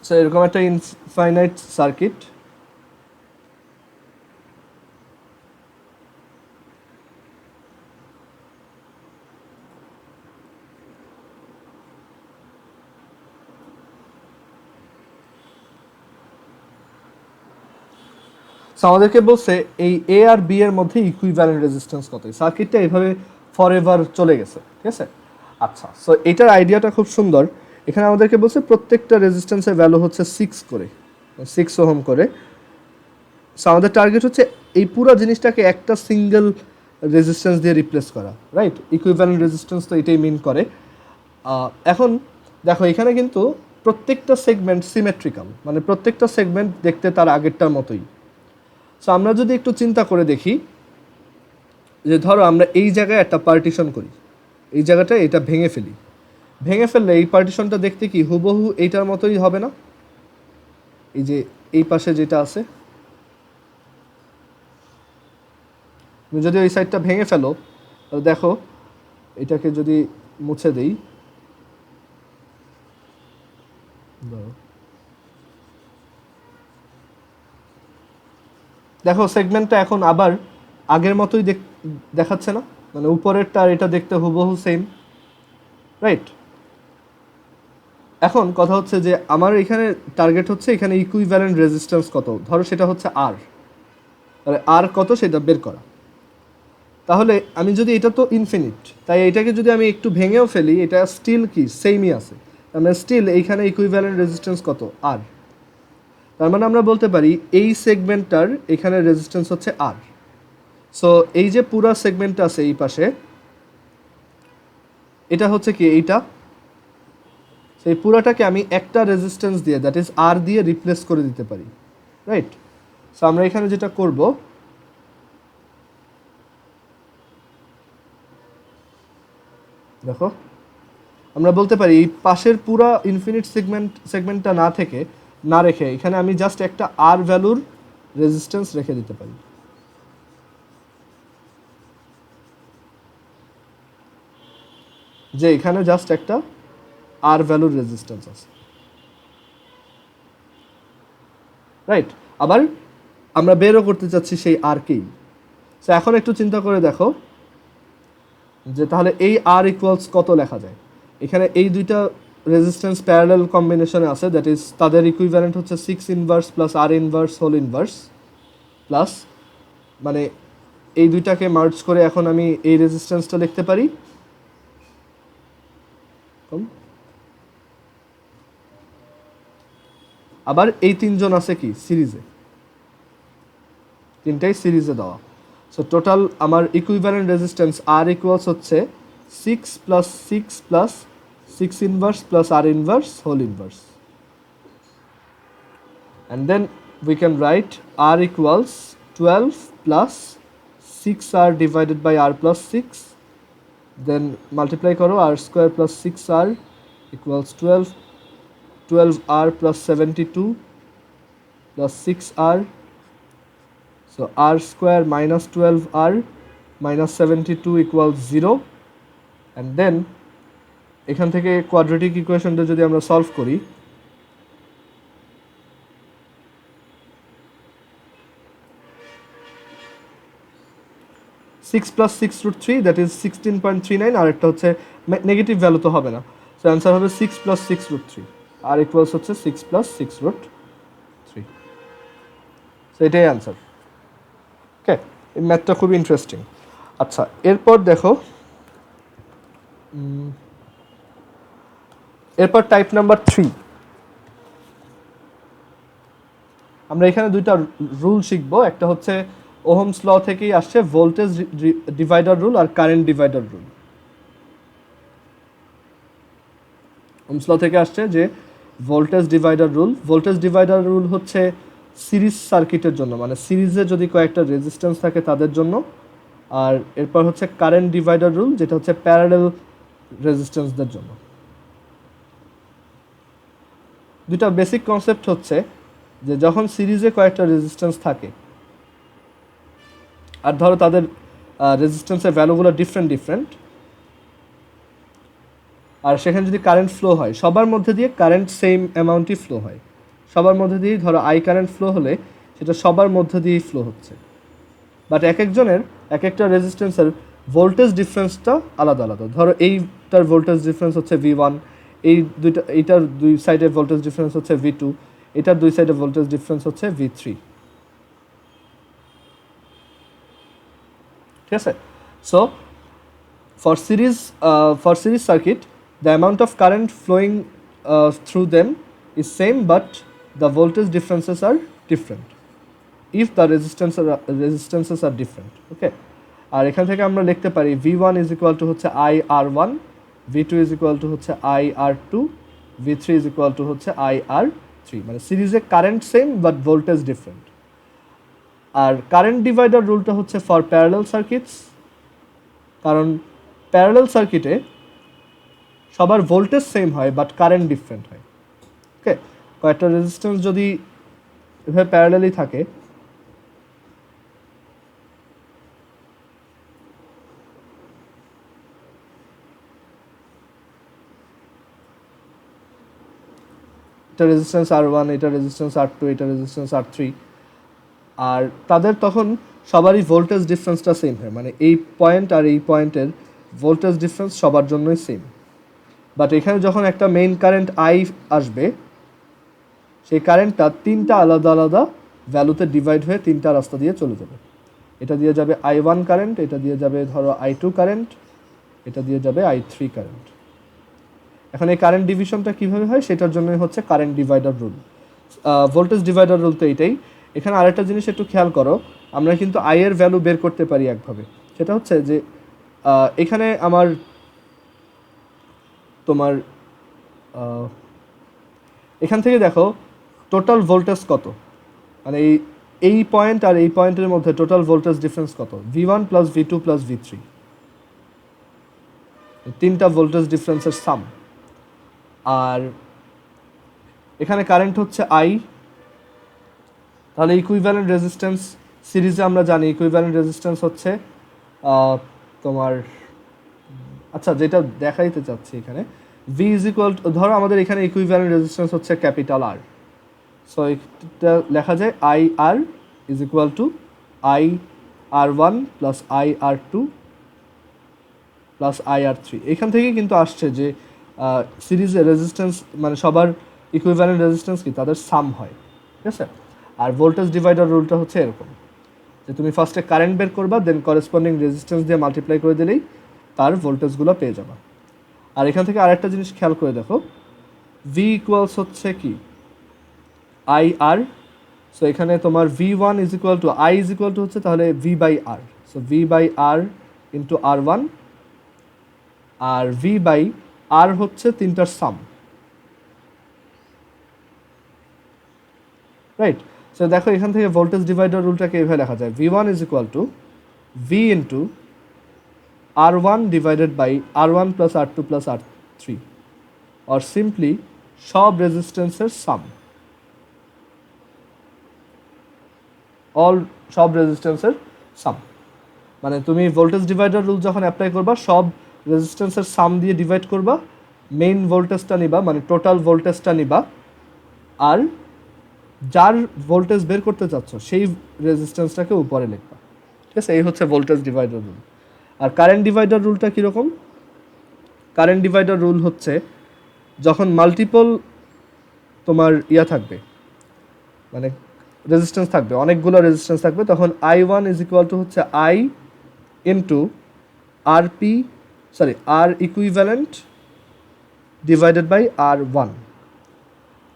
So এরকম একটা infinite circuit, আমাদেরকে বলছে এই এ আর বি এর মধ্যে ইকুইভ্যালেন্ট রেজিস্ট্যান্স কত। সার্কিটটা এইভাবে ফরএভার চলে গেছে, ঠিক আছে। আচ্ছা, সো এটার আইডিয়াটা খুব সুন্দর। এখানে আমাদেরকে বলছে প্রত্যেকটা রেজিস্ট্যান্সের ভ্যালু হচ্ছে 6 করে, 6 ওহম করে। সো আমাদের টার্গেট হচ্ছে এই পুরো জিনিসটাকে একটা সিঙ্গেল রেজিস্ট্যান্স দিয়ে রিপ্লেস করা, রাইট। ইকুইভ্যালেন্ট রেজিস্ট্যান্স তো এটাই মিন করে। এখন দেখো এখানে কিন্তু প্রত্যেকটা সেগমেন্ট সিমেট্রিক্যাল, মানে প্রত্যেকটা সেগমেন্ট দেখতে তার আগেরটার মতোই। সো আমরা যদি একটু চিন্তা করে দেখি যে ধরো আমরা এই জায়গায় একটা পার্টিশন করি, এই জায়গাটা এটা ভেঙে ফেলি, ভেঙে ফেললে এই পার্টিশনটা দেখতে কি হুবহু এইটার মতোই হবে না? এই যে এই পাশে যেটা আছে, তুমি যদি ওই সাইডটা ভেঙে ফেলো তাহলে দেখো এটাকে যদি মুছে দেই, দেখো সেগমেন্টটা এখন আবার আগের মতোই দেখাচ্ছে না? মানে উপরেরটা আর এটা দেখতে হুবহু সেম, রাইট। এখন কথা হচ্ছে যে আমার এখানে টার্গেট হচ্ছে এখানে ইকুইভ্যালেন্ট রেজিস্ট্যান্স কত, ধরো সেটা হচ্ছে আর, তাহলে আর কত সেটা বের করা। তাহলে আমি যদি এটা তো ইনফিনিট, তাই এটাকে যদি আমি একটু ভেঙেও ফেলি এটা স্টিল কি সেমই আছে, তার মানে স্টিল এইখানে ইকুইভ্যালেন্ট রেজিস্ট্যান্স কত, আর। তার মানে আমরা বলতে পারি এই সেগমেন্টটার এখানে রেজিস্ট্যান্স হচ্ছে আর। সো এই যে পুরো সেগমেন্টটা আছে এই পাশে, এটা হচ্ছে কি এইটা, সেই পুরাটাকে আমি একটা রেজিস্ট্যান্স দিয়ে, দ্যাট ইজ আর দিয়ে রিপ্লেস করে দিতে পারি, রাইট। সো আমরা এখানে যেটা করব, দেখো আমরা বলতে পারি এই পাশের পুরা ইনফিনিট সেগমেন্টটা না রেখে এখানে আমি জাস্ট একটা আর ভ্যালুর রেজিস্ট্যান্স রেখে দিতে পারি। যে এখানে জাস্ট একটা আর ভ্যালুর রেজিস্ট্যান্স আছে, রাইট। আবার আমরা বেরও করতে চাচ্ছি সেই আরকেই। সো এখন একটু চিন্তা করে দেখো যে তাহলে এই আর ইকুয়ালস কত লেখা যায়। এখানে এই দুইটা রেজিস্ট্যান্স প্যারালাল কম্বিনেশনে আছে, দ্যাট ইজ তাদের ইকুইভ্যালেন্ট হচ্ছে 6 inverse plus R inverse whole inverse plus, মানে এই দুইটাকে মার্জ করে এখন আমি এই রেজিস্ট্যান্সটা লিখতে পারি। আবার এই তিনজন আছে কি সিরিজে, তিনটাই সিরিজে দেওয়া। সো টোটাল আমার ইকুইভ্যালেন্ট রেজিস্ট্যান্স আর ইকুয়ালস হচ্ছে 6 plus 6 plus 6 inverse plus R inverse whole inverse, and then we can write R equals 12 plus 6r divided by r plus 6, then multiply করো r square plus 6r equals 12, 12r plus 72 plus 6r, so r square minus 12r minus 72 equals 0, and then এখান থেকে quadratic ইকুয়েশনটা যদি আমরা solve করি, six plus six root three that is 16.39, আর একটা হচ্ছে negative value তো হবে না, সো অ্যান্সার হবে 6 প্লাস 6 রুট থ্রি, আর ইকুয়ালস হচ্ছে 6 প্লাস 6 রুট থ্রি। সো এটাই অ্যান্সার। ওকে, এই ম্যাথটা খুব ইন্টারেস্টিং। আচ্ছা, এরপর দেখো, এরপর টাইপ নাম্বার 3, আমরা এখানে দুইটা রুল শিখবো। একটা হচ্ছে ওহমস ল থেকেই আসছে, ভোল্টেজ ডিভাইডার রুল আর current divider rule. Ohm's law থেকে আসছে যে ভোল্টেজ ডিভাইডার রুল হচ্ছে সিরিজ সার্কিটের জন্য, মানে সিরিজে যদি কয়েকটা রেজিস্ট্যান্স থাকে তাদের জন্য। আর এরপর হচ্ছে কারেন্ট ডিভাইডার রুল, যেটা হচ্ছে প্যারালাল রেজিস্ট্যান্সদের জন্য। দুটা বেসিক কনসেপ্ট হচ্ছে যে যখন সিরিজে কয়েকটা রেজিস্ট্যান্স থাকে আর ধরো তাদের রেজিস্ট্যান্সের ভ্যালুগুলো ডিফারেন্ট, আর সেখানে যদি কারেন্ট ফ্লো হয় সবার মধ্যে দিয়ে কারেন্ট সেম অ্যামাউন্টই ফ্লো হয়, সবার মধ্যে দিয়েই ধরো আই কারেন্ট ফ্লো হলে সেটা সবার মধ্যে দিয়েই ফ্লো হচ্ছে, বাট এক একজনের এক একটা রেজিস্ট্যান্সের ভোল্টেজ ডিফারেন্সটা আলাদা আলাদা। ধরো এইটার ভোল্টেজ ডিফারেন্স হচ্ছে V1, এইটার দুই সাইডের ভোল্টেজ ডিফারেন্স হচ্ছে V2, এটার দুই সাইডের ভোল্টেজ ডিফারেন্স হচ্ছে V3, ঠিক আছে? So for series circuit the amount of current flowing through them is same but the voltage differences are different if the resistances are different, okay? আর এখান থেকে আমরা লিখতে পারি V1 is equal to হচ্ছে IR1, V2 is equal to হচ্ছে IR2, V3 is equal to হচ্ছে IR3, মানে সিরিজে current same but voltage different. আর কারেন্ট ডিভাইডার রুলটা হচ্ছে ফর প্যারালাল সার্কিটস, কারণ প্যারালাল সার্কিটে সবার ভোল্টেজ সেম হয় বাট কারেন্ট ডিফারেন্ট হয়, ওকে? কয়েকটা রেজিস্ট্যান্স যদি এভাবে প্যারালালি থাকে, এটা রেজিস্ট্যান্স R1, এটা রেজিস্ট্যান্স R2, এটা রেজিস্ট্যান্স R3, আর তাদের তখন সবারই ভোল্টেজ ডিফারেন্সটা সেম হয়, মানে এই পয়েন্ট আর এই পয়েন্টের ভোল্টেজ ডিফারেন্স সবার জন্যই সেম। বাট এখানে যখন একটা মেইন কারেন্ট আই আসবে, সেই কারেন্টটা তিনটা আলাদা আলাদা ভ্যালুতে ডিভাইড হয়ে তিনটা রাস্তা দিয়ে চলে যাবে। এটা দিয়ে যাবে I1 কারেন্ট, এটা দিয়ে যাবে ধরো I2 কারেন্ট, এটা দিয়ে যাবে I3 কারেন্ট। এখন এই কারেন্ট ডিভিশনটা কীভাবে হয় সেটার জন্যই হচ্ছে current divider rule. Voltage divider rule তো এইটাই। এখানে আরেকটা জিনিস একটু খেয়াল করো, আমরা কিন্তু আই এর ভ্যালু বের করতে পারি একভাবে, সেটা হচ্ছে যে এখানে আমার তোমার এখান থেকে দেখো টোটাল ভোল্টেজ কত, মানে এই পয়েন্ট আর এই পয়েন্টের মধ্যে টোটাল ভোল্টেজ ডিফারেন্স কত, V1 plus V2 plus V3, তিনটা ভোল্টেজ ডিফারেন্সের সাম। আর এখানে কারেন্ট হচ্ছে I, তাহলে ইকুইভ্যালেন্ট রেজিস্ট্যান্স সিরিজে আমরা জানি ইকুইভ্যালেন্ট রেজিস্ট্যান্স হচ্ছে তোমার, আচ্ছা যেটা দেখাইতে চাচ্ছি এখানে V ইজ ইকুয়াল টু, ধরো আমাদের এখানে ইকুইভ্যালেন্ট রেজিস্ট্যান্স হচ্ছে ক্যাপিটাল R, সো এটা লেখা যায় IR is equal two IR1 plus IR2 plus IR3। এখান থেকে কিন্তু আসছে যে সিরিজে রেজিস্ট্যান্স মানে সবার ইকুইভ্যালেন্ট রেজিস্ট্যান্স কি তাদের সাম হয়, ঠিক আছে? আর ভোল্টেজ ডিভাইডার রুলটা হচ্ছে এরকম যে তুমি ফার্স্টে কারেন্ট বের করবা, দেন করেসপন্ডিং রেজিস্ট্যান্স দিয়ে মাল্টিপ্লাই করে দিলেই তার ভোল্টেজগুলো পেয়ে যাবা। আর এখান থেকে আরেকটা জিনিস খেয়াল করে দেখো, V ইকুয়ালস হচ্ছে কি IR, সো এখানে তোমার V1 is equal to I is equal to হচ্ছে তাহলে V by R, so V by R into R1, আর V বাই R হচ্ছে তিনটার সাম, রাইট? সো দেখো এখান থেকে ভোল্টেজ ডিভাইডার রুলটাকে এভাবে লেখা যায় V1 is equal to V into R1 divided by R1 plus R2 plus R3, আর সিম্পলি সব রেজিস্ট্যান্সের সাম, সব রেজিস্ট্যান্সের সাম। মানে তুমি ভোল্টেজ ডিভাইডার রুল যখন অ্যাপ্লাই করবা সব রেজিস্ট্যান্সের সাম দিয়ে ডিভাইড করবা, মেইন ভোল্টেজটা নিবা মানে টোটাল ভোল্টেজটা নিবা, আর যার ভোল্টেজ বের করতে চাচ্ছ সেই রেজিস্ট্যান্সটাকে উপরে লিখবা, ঠিক আছে? এই হচ্ছে ভোল্টেজ ডিভাইডার রুল। আর কারেন্ট ডিভাইডার রুলটা কীরকম? কারেন্ট ডিভাইডার রুল হচ্ছে যখন মাল্টিপল তোমার থাকবে, মানে রেজিস্ট্যান্স থাকবে, অনেকগুলো রেজিস্ট্যান্স থাকবে, তখন I1 ইজ ইকুয়াল টু হচ্ছে I into R equivalent divided by R1,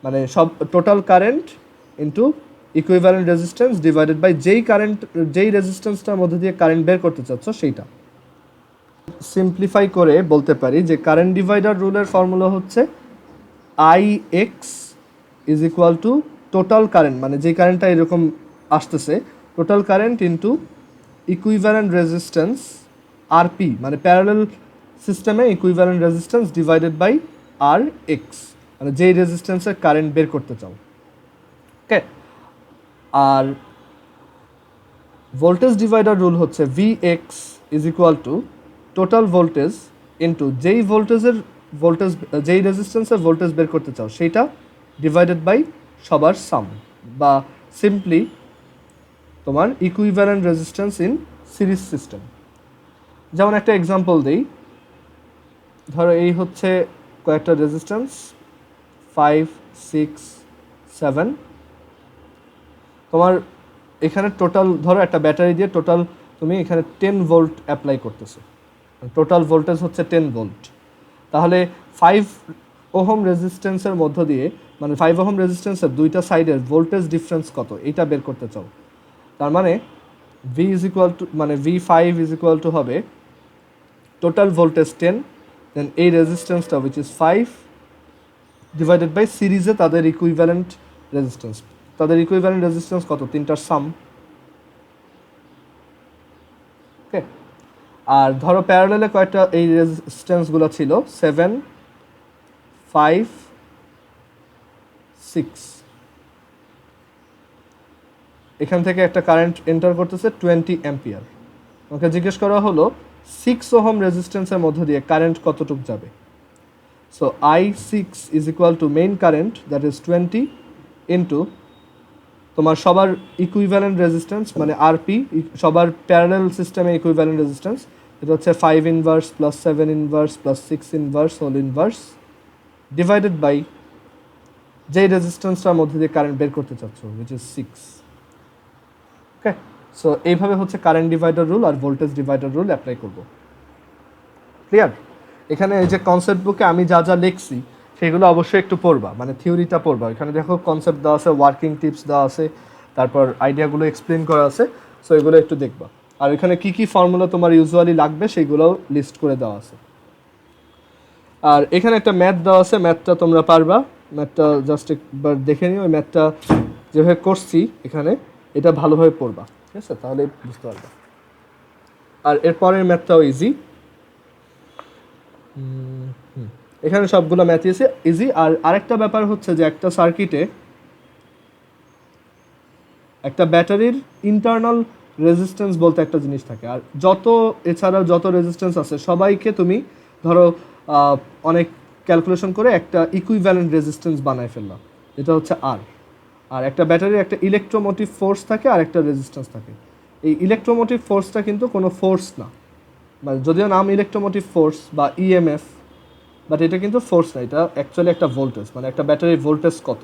মানে সব total current into equivalent resistance divided by যেই রেজিস্ট্যান্সটার মধ্যে দিয়ে কারেন্ট বের করতে চাচ্ছ সেইটা। সিম্পলিফাই করে বলতে পারি যে কারেন্ট ডিভাইডার রুলের ফর্মুলা হচ্ছে IX is equal to total current, মানে যেই কারেন্টটা এরকম আসতেছে total current into equivalent resistance RP, মানে প্যারালাল সিস্টেমে equivalent resistance divided by RX, মানে যেই রেজিস্ট্যান্সের কারেন্ট বের করতে চাও, ওকে? আর ভোল্টেজ ডিভাইডার রুল হচ্ছে VX is equal to total voltage into যেই রেজিস্ট্যান্সের ভোল্টেজ বের করতে চাও সেইটা ডিভাইডেড বাই সবার সাম, বা সিম্পলি তোমার equivalent resistance in series system. যেমন একটা এক্সাম্পল দিই, ধরো এই হচ্ছে কয়েকটা রেজিস্ট্যান্স 5, 6, 7। তোমার এখানে টোটাল ধরো একটা ব্যাটারি দিয়ে টোটাল তুমি এখানে 10 ভোল্ট অ্যাপ্লাই করতেছো, টোটাল ভোল্টেজ হচ্ছে 10 ভোল্ট। তাহলে 5 ওহম রেজিস্ট্যান্সের মধ্য দিয়ে, মানে 5 ওহম রেজিস্ট্যান্সের দুইটা সাইডের ভোল্টেজ ডিফারেন্স কত এইটা বের করতে চাও। তার মানে ভি ইজ ইকুয়াল টু, মানে V5 ইজ ইকুয়াল টু হবে টোটাল ভোল্টেজ 10, দেন এই রেজিস্ট্যান্সটা উইচ ইজ 5 ডিভাইডেড বাই সিরিজে তাদের ইকুইভ্যালেন্ট রেজিস্ট্যান্স। তাদের ইকুইভ্যালেন্ট রেজিস্ট্যান্স কত, তিনটার সাম। ওকে, আর ধরো প্যারালেলে কয়েকটা এই রেজিস্ট্যান্সগুলো ছিল 7, 5, 6। এখান থেকে একটা কারেন্ট এন্টার করতেছে 20 অ্যাম্পিয়ার। আমাকে জিজ্ঞেস করা হলো 6 ওহম রেজিস্ট্যান্সের মধ্য দিয়ে কারেন্ট কতটুকু যাবে। So I6 is equal to main current that is 20 into তোমার সবার ইকুইভ্যালেন্ট রেজিস্ট্যান্স, মানে আরপি, সবার প্যারালেল সিস্টেমে ইকুইভ্যালেন্ট রেজিস্ট্যান্স, এটা হচ্ছে 5 inverse plus 7 inverse plus 6 inverse whole inverse divided by যেই রেজিস্ট্যান্সটার মধ্যে দিয়ে কারেন্ট বের করতে চাচ্ছ উইচ ইজ 6। ওকে, সো এইভাবে হচ্ছে কারেন্ট ডিভাইডার রুল আর ভোল্টেজ ডিভাইডার রুল অ্যাপ্লাই করব। ক্লিয়ার? এখানে এই যে কনসেপ্ট বুকে আমি যা যা লিখছি সেগুলো অবশ্যই একটু পড়বা, মানে থিওরিটা পড়বা। এখানে দেখো কনসেপ্ট দেওয়া আছে, ওয়ার্কিং টিপস দেওয়া আছে, তারপর আইডিয়াগুলো এক্সপ্লেন করা আছে, সো এগুলো একটু দেখবা। আর এখানে কী কী ফর্মুলা তোমার ইউজুয়ালি লাগবে সেগুলোও লিস্ট করে দেওয়া আছে। আর এখানে একটা ম্যাথ দেওয়া আছে, ম্যাথটা তোমরা পারবা। ম্যাথটা জাস্ট একবার দেখে নিও, ওই ম্যাথটা যেভাবে করছি এখানে এটা ভালোভাবে পড়বা, ঠিক আছে? তাহলে বুঝতে পারবা। আর এরপরের ম্যাথটাও ইজি, এখানে সবগুলো ম্যাথ ইজি। আর আরেকটা ব্যাপার হচ্ছে যে একটা সার্কিটে একটা ব্যাটারির ইন্টারনাল রেজিস্ট্যান্স বলতে একটা জিনিস থাকে, আর এছাড়া যত রেজিস্ট্যান্স আছে সবাইকে তুমি ধরো অনেক ক্যালকুলেশন করে একটা ইকুইভ্যালেন্ট রেজিস্ট্যান্স বানায় ফেললাম, এটা হচ্ছে আর একটা ব্যাটারির একটা ইলেকট্রোমোটিভ ফোর্স থাকে আর একটা রেজিস্ট্যান্স থাকে। এই ইলেকট্রোমোটিভ ফোর্সটা কিন্তু কোনো ফোর্স না, মানে যদিও নাম ইলেকট্রোমোটিভ ফোর্স বা ইএমএফ, বাট এটা কিন্তু ফোর্স না, এটা অ্যাকচুয়ালি একটা ভোল্টেজ, মানে একটা ব্যাটারির ভোল্টেজ কত।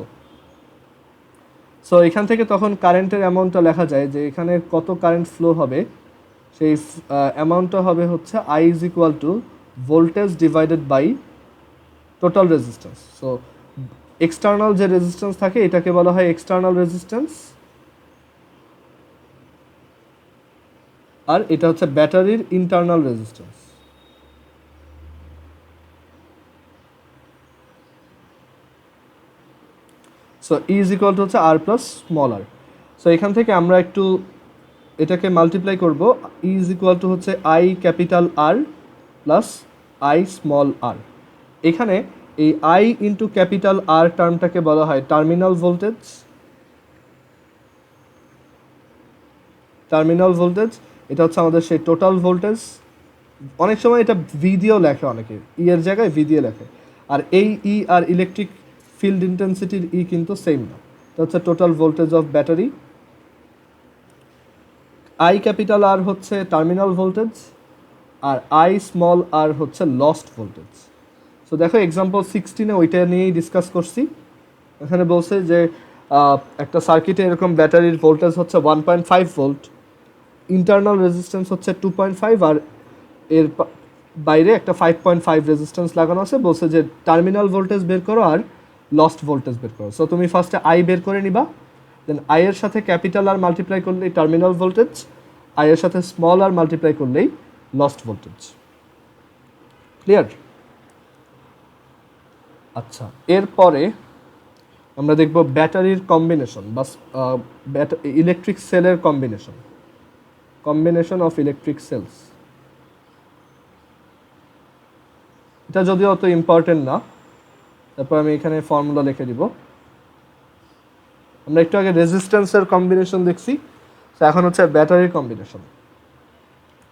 সো এখান থেকে তখন কারেন্টের অ্যামাউন্টটা লেখা যায় যে এখানে কত কারেন্ট ফ্লো হবে, সেই অ্যামাউন্টটা হবে হচ্ছে I is equal to voltage divided by total resistance. So external যে রেজিস্ট্যান্স থাকে এটাকে বলা হয় এক্সটার্নাল রেজিস্ট্যান্স, আর এটা হচ্ছে ব্যাটারির internal resistance. So E is equal to হচ্ছে R plus small R. So এখান থেকে আমরা একটু এটাকে মাল্টিপ্লাই করব, ই ইজ ইকুয়াল টু হচ্ছে I capital R plus I small R. এখানে এই আই ইন্টু ক্যাপিটাল আর টার্মটাকে বলা হয় টার্মিনাল ভোল্টেজ। টার্মিনাল ভোল্টেজ এটা হচ্ছে আমাদের সেই টোটাল ভোল্টেজ। অনেক সময় এটা ভি দিয়েও লেখে, অনেকে ই এর জায়গায় ভি দিয়ে লেখে। আর এই ই আর ইলেকট্রিক ফিল্ড ইন্টেন্সিটির ই কিন্তু সেম না, এটা হচ্ছে total voltage of battery. I capital R হচ্ছে টার্মিনাল ভোল্টেজ, আর আই স্মল আর হচ্ছে লস্ট ভোল্টেজ। সো দেখো এক্সাম্পল 16-এ ওইটা নিয়েই ডিসকাস করছি। এখানে বলছে যে একটা সার্কিটে এরকম ব্যাটারির ভোল্টেজ হচ্ছে 1.5 ভোল্ট, ইন্টারনাল রেজিস্ট্যান্স হচ্ছে 2.5, আর এর বাইরে একটা 5.5 রেজিস্ট্যান্স লাগানো আছে। বলছে যে টার্মিনাল ভোল্টেজ বের করো আর লস্ট ভোল্টেজ বের করো। সো তুমি ফার্স্টে আই বের করে নিবা, দেন আই এর সাথে ক্যাপিটাল আর মাল্টিপ্লাই করলেই টার্মিনাল ভোল্টেজ, আই এর সাথে স্মল আর মাল্টিপ্লাই করলেই লস্ট ভোল্টেজ। ক্লিয়ার? আচ্ছা, এরপরে আমরা দেখব ব্যাটারির কম্বিনেশন বা ইলেকট্রিক সেলের কম্বিনেশন অফ ইলেকট্রিক সেলস। এটা যদিও অত ইম্পর্টেন্ট না, তারপর আমি এখানে ফর্মুলা লিখে দিব। আমরা একটু আগে রেজিস্ট্যান্সের কম্বিনেশন দেখছি, তো এখন হচ্ছে ব্যাটারির কম্বিনেশন।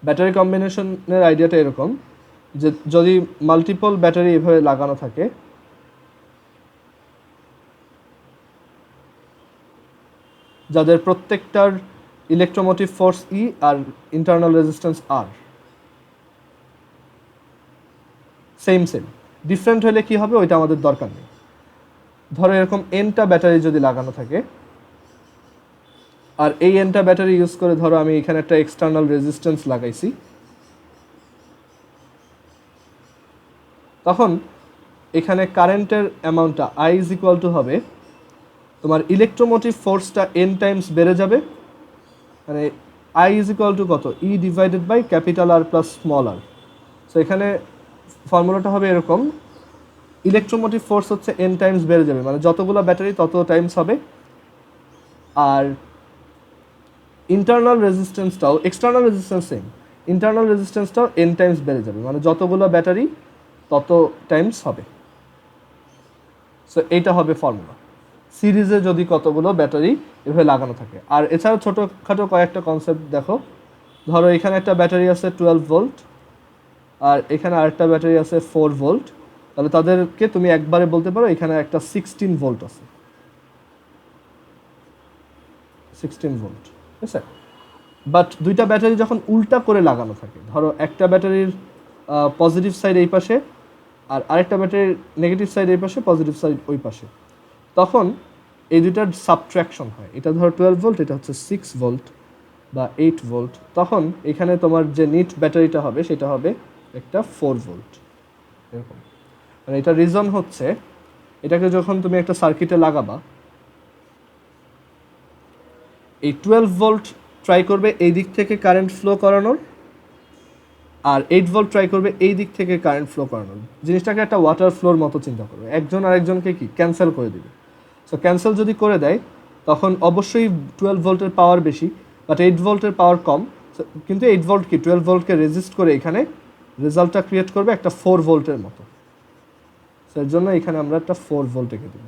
ব্যাটারি কম্বিনেশনের আইডিয়াটা এরকম যে যদি মাল্টিপল ব্যাটারি এভাবে লাগানো থাকে, যাদের প্রত্যেকটার ইলেকট্রোমোটিভ ফোর্স ই আর ইন্টারনাল রেজিস্ট্যান্স আর সেম ডিফারেন্ট হলে কি হবে ওইটা আমাদের দরকার নেই। ধরো এরকম এনটা ব্যাটারি যদি লাগানো থাকে, আর এই এনটা ব্যাটারি ইউজ করে ধরো আমি এখানে একটা এক্সটার্নাল রেজিস্ট্যান্স লাগাইছি, তখন এখানে কারেন্টের অ্যামাউন্টটা আই ইজ ইকুয়াল টু হবে তোমার ইলেকট্রোমোটিভ ফোর্সটা এন টাইমস বেড়ে যাবে, মানে আই ইজ ইকুয়াল টু কত, E divided by capital R plus small R. So এখানে ফর্মুলাটা হবে এরকম, ইলেকট্রোমোটিভ ফোর্স হচ্ছে এন টাইমস বেড়ে যাবে, মানে যতগুলো ব্যাটারি তত টাইমস হবে, আর ইন্টারনাল রেজিস্ট্যান্সটাও, এক্সটার্নাল রেজিস্ট্যান্স সেম, ইন্টারনাল রেজিস্ট্যান্সটাও এন টাইমস বেড়ে যাবে, মানে যতগুলো ব্যাটারি তত টাইমস হবে। সো এইটা হবে ফর্মুলা সিরিজে যদি কতগুলো ব্যাটারি এভাবে লাগানো থাকে। আর এছাড়াও ছোটোখাটো কয়েকটা কনসেপ্ট দেখো, ধরো এখানে একটা ব্যাটারি আছে 12 ভোল্ট আর এখানে আরেকটা ব্যাটারি আছে 4 ভোল্ট, তাহলে তাদেরকে তুমি একবারে বলতে পারো এখানে একটা 16 ভোল্ট আছে, 16 ভোল্ট, ঠিক আছে। বাট দুইটা ব্যাটারি যখন উল্টা করে লাগানো থাকে, ধরো একটা ব্যাটারির পজিটিভ সাইড এই পাশে আর আরেকটা ব্যাটারির নেগেটিভ সাইড এই পাশে, পজিটিভ সাইড ওই পাশে, তখন এই দুইটার সাবট্র্যাকশন হয়। এটা ধরো 12 ভোল্ট, এটা হচ্ছে 6 ভোল্ট বা 8 ভোল্ট, তখন এখানে তোমার যে নিট ব্যাটারিটা হবে সেটা হবে একটা 4 ভোল্ট এরকম। মানে এটা রিজন হচ্ছে, এটাকে যখন তুমি একটা সার্কিটে লাগাবা, এই 12 ভোল্ট ট্রাই করবে এই দিক থেকে কারেন্ট ফ্লো করানোর, আর 8 ভোল্ট ট্রাই করবে এই দিক থেকে কারেন্ট ফ্লো করানোর। জিনিসটাকে একটা ওয়াটার ফ্লোর মতো চিন্তা করবে, একজন আরেকজনকে কি ক্যান্সেল করে দিবে। সো ক্যান্সেল যদি করে দেয় তখন অবশ্যই 12 ভোল্টের পাওয়ার বেশি, বাট 8 ভোল্টের পাওয়ার কম, কিন্তু 8 ভোল্ট কি 12 ভোল্টকে রেজিস্ট করে এখানে রেজাল্টটা ক্রিয়েট করবে একটা 4 ভোল্টের মতো। সো এর জন্য এখানে আমরা একটা 4 ভোল্ট এঁকে দেব।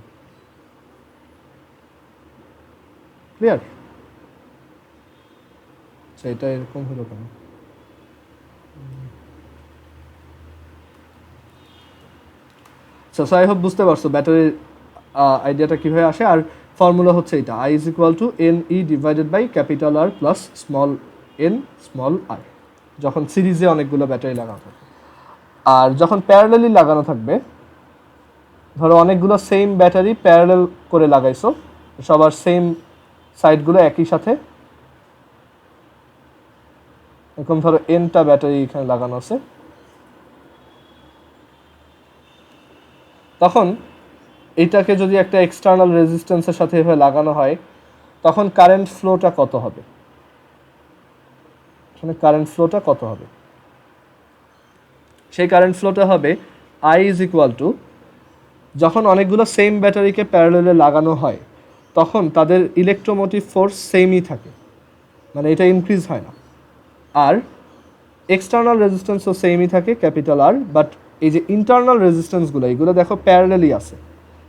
ক্লিয়ার? আচ্ছা, এটা এরকম হলো কেন? সো আই হোপ বুঝতে পারছো ব্যাটারির আইডিয়াটা কীভাবে আসে। আর ফর্মুলা হচ্ছে এটা, I is equal to N E divided by capital R plus small N small R, যখন সিরিজে অনেকগুলো ব্যাটারি লাগানো থাকবে। আর যখন প্যারালালি লাগানো থাকবে, ধরো অনেকগুলো সেম ব্যাটারি প্যারালাল করে লাগাইছো, সবার সেম সাইডগুলো একই সাথে, এরকম ধরো এনটা ব্যাটারি এখানে লাগানো আছে, তখন এইটাকে যদি একটা এক্সটার্নাল রেজিস্ট্যান্সের সাথে এভাবে লাগানো হয়, তখন কারেন্ট ফ্লোটা কত হবে, এখানে কারেন্ট ফ্লোটা কত হবে, সেই কারেন্ট ফ্লোটা হবে আই ইজ ইকুয়াল টু, যখন অনেকগুলো সেম ব্যাটারিকে প্যারালালে লাগানো হয় তখন তাদের ইলেকট্রোমোটিভ ফোর্স সেমই থাকে, মানে এটা ইনক্রিজ হয় না, আর এক্সটার্নাল রেজিস্ট্যান্সও সেমই থাকে ক্যাপিটাল আর, বাট এই যে ইন্টারনাল রেজিস্ট্যান্সগুলো এগুলো দেখো প্যারালালি আছে।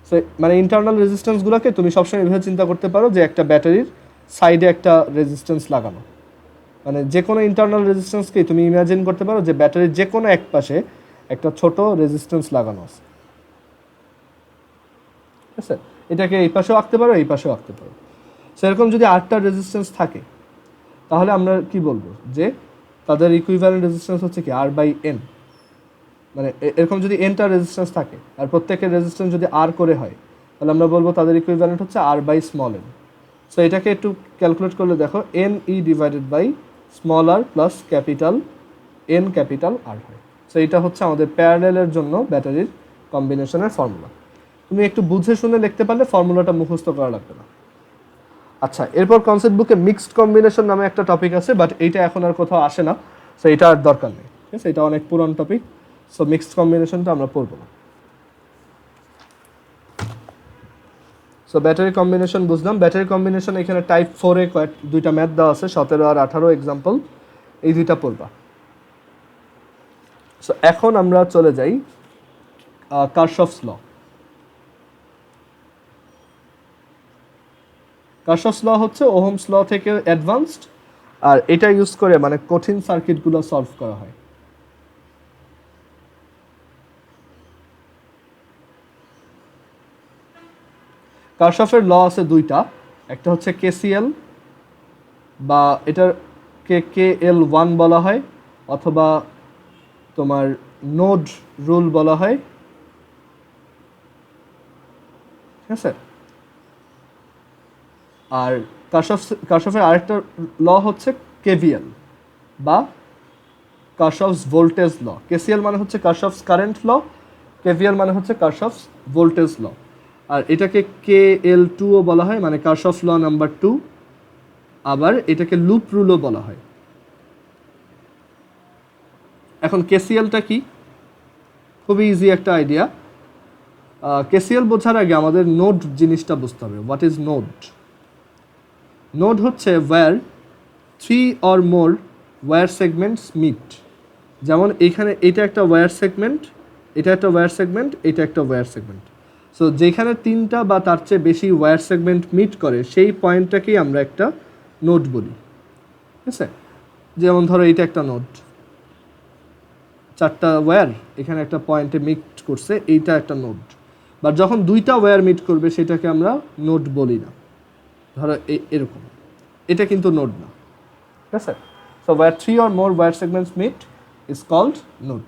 সো মানে ইন্টারনাল রেজিস্ট্যান্সগুলোকে তুমি সবসময় এভাবে চিন্তা করতে পারো যে একটা ব্যাটারির সাইডে একটা রেজিস্ট্যান্স লাগানো, মানে যে কোনো ইন্টারনাল রেজিস্ট্যান্সকেই তুমি ইমাজিন করতে পারো যে ব্যাটারির যে কোনো এক পাশে একটা ছোট রেজিস্ট্যান্স লাগানো আছে, ঠিক আছে। এটাকে এই পাশেও আঁকতে পারো, এই পাশেও আঁকতে পারো। সেরকম যদি 8টা রেজিস্ট্যান্স থাকে তাহলে আমরা কি বলবো যে তাদের ইকুইভ্যালেন্ট রেজিস্ট্যান্স হচ্ছে কি আর বাই এন, মানে এরকম যদি এনটা রেজিস্ট্যান্স থাকে আর প্রত্যেকের রেজিস্ট্যান্স যদি আর করে হয়, তাহলে আমরা বলবো তাদের ইকুইভ্যালেন্ট হচ্ছে R by small N. So এটাকে একটু ক্যালকুলেট করলে দেখো N E divided by small R plus capital N capital R হয়। সো এটা হচ্ছে আমাদের প্যারালেলের জন্য ব্যাটারির কম্বিনেশনের ফর্মুলা। তুমি একটু বুঝে শুনে লিখতে পারলে ফর্মুলাটা মুখস্থ করা লাগবে না। আচ্ছা, এরপর কনসেপ্ট বুকে মিক্সড কম্বিনেশন নামে একটা টপিক আছে, বাট এইটা এখন আর কোথাও আসে না, সো এটা আর দরকার নেই, ঠিক আছে। এটা অনেক পুরান টপিক, সো মিক্সড কম্বিনেশনটা আমরা পড়বো না। সো ব্যাটারি কম্বিনেশন বুঝলাম। ব্যাটারি কম্বিনেশন এখানে টাইপ 4-এ দুইটা ম্যাথ দেওয়া আছে, 17 আর 18 এক্সাম্পল, এই দুইটা পড়বা। সো এখন আমরা চলে যাই কারশফস ল। কারশফস ল হচ্ছে ওহমস ল থেকে অ্যাডভান্সড, আর এটা ইউজ করে মানে কঠিন সার্কিটগুলো সলভ করা হয়। কারশফের ল আছে দুইটা, একটা হচ্ছে কেসিএল বা এটাকে KL1 বলা হয়, অথবা তোমার নোড রুল বলা হয়, ঠিক আছে। আর কার্শফের আরেকটা ল হচ্ছে KVL বা কার্শফস ভোল্টেজ ল। KCL মানে হচ্ছে কার্শফস কারেন্ট ল, KVL মানে হচ্ছে কার্শফস ভোল্টেজ ল। আর এটাকে KL2ও বলা হয়, মানে কার্শফ ল নাম্বার 2। আবার এটাকে লুপ রুলও বলা হয়। এখন KCLটা কি? খুবই ইজি একটা আইডিয়া। KCL বোঝার আগে আমাদের নোড জিনিসটা বুঝতে হবে। What is node? নোড হচ্ছে wire 3 or more wire segments meet. যেমন এইখানে এটা একটা ওয়্যার সেগমেন্ট, এটা একটা ওয়্যার সেগমেন্ট, এটা একটা ওয়্যার সেগমেন্ট। সো যেখানে 3টা বা তার চেয়ে বেশি ওয়্যার সেগমেন্ট মিট করে সেই পয়েন্টটাকেই আমরা একটা নোড বলি, ঠিক আছে। যেমন ধরো এটা একটা নোড, 4টা ওয়্যার এখানে একটা পয়েন্টে মিট করছে, এইটা একটা নোড। বা যখন 2টা ওয়্যার মিট করবে সেটাকে আমরা নোড বলি না। ধরো এরকম, এটা কিন্তু নোড না, ঠিক আছে। So where 3 or more wire segments meet is called node.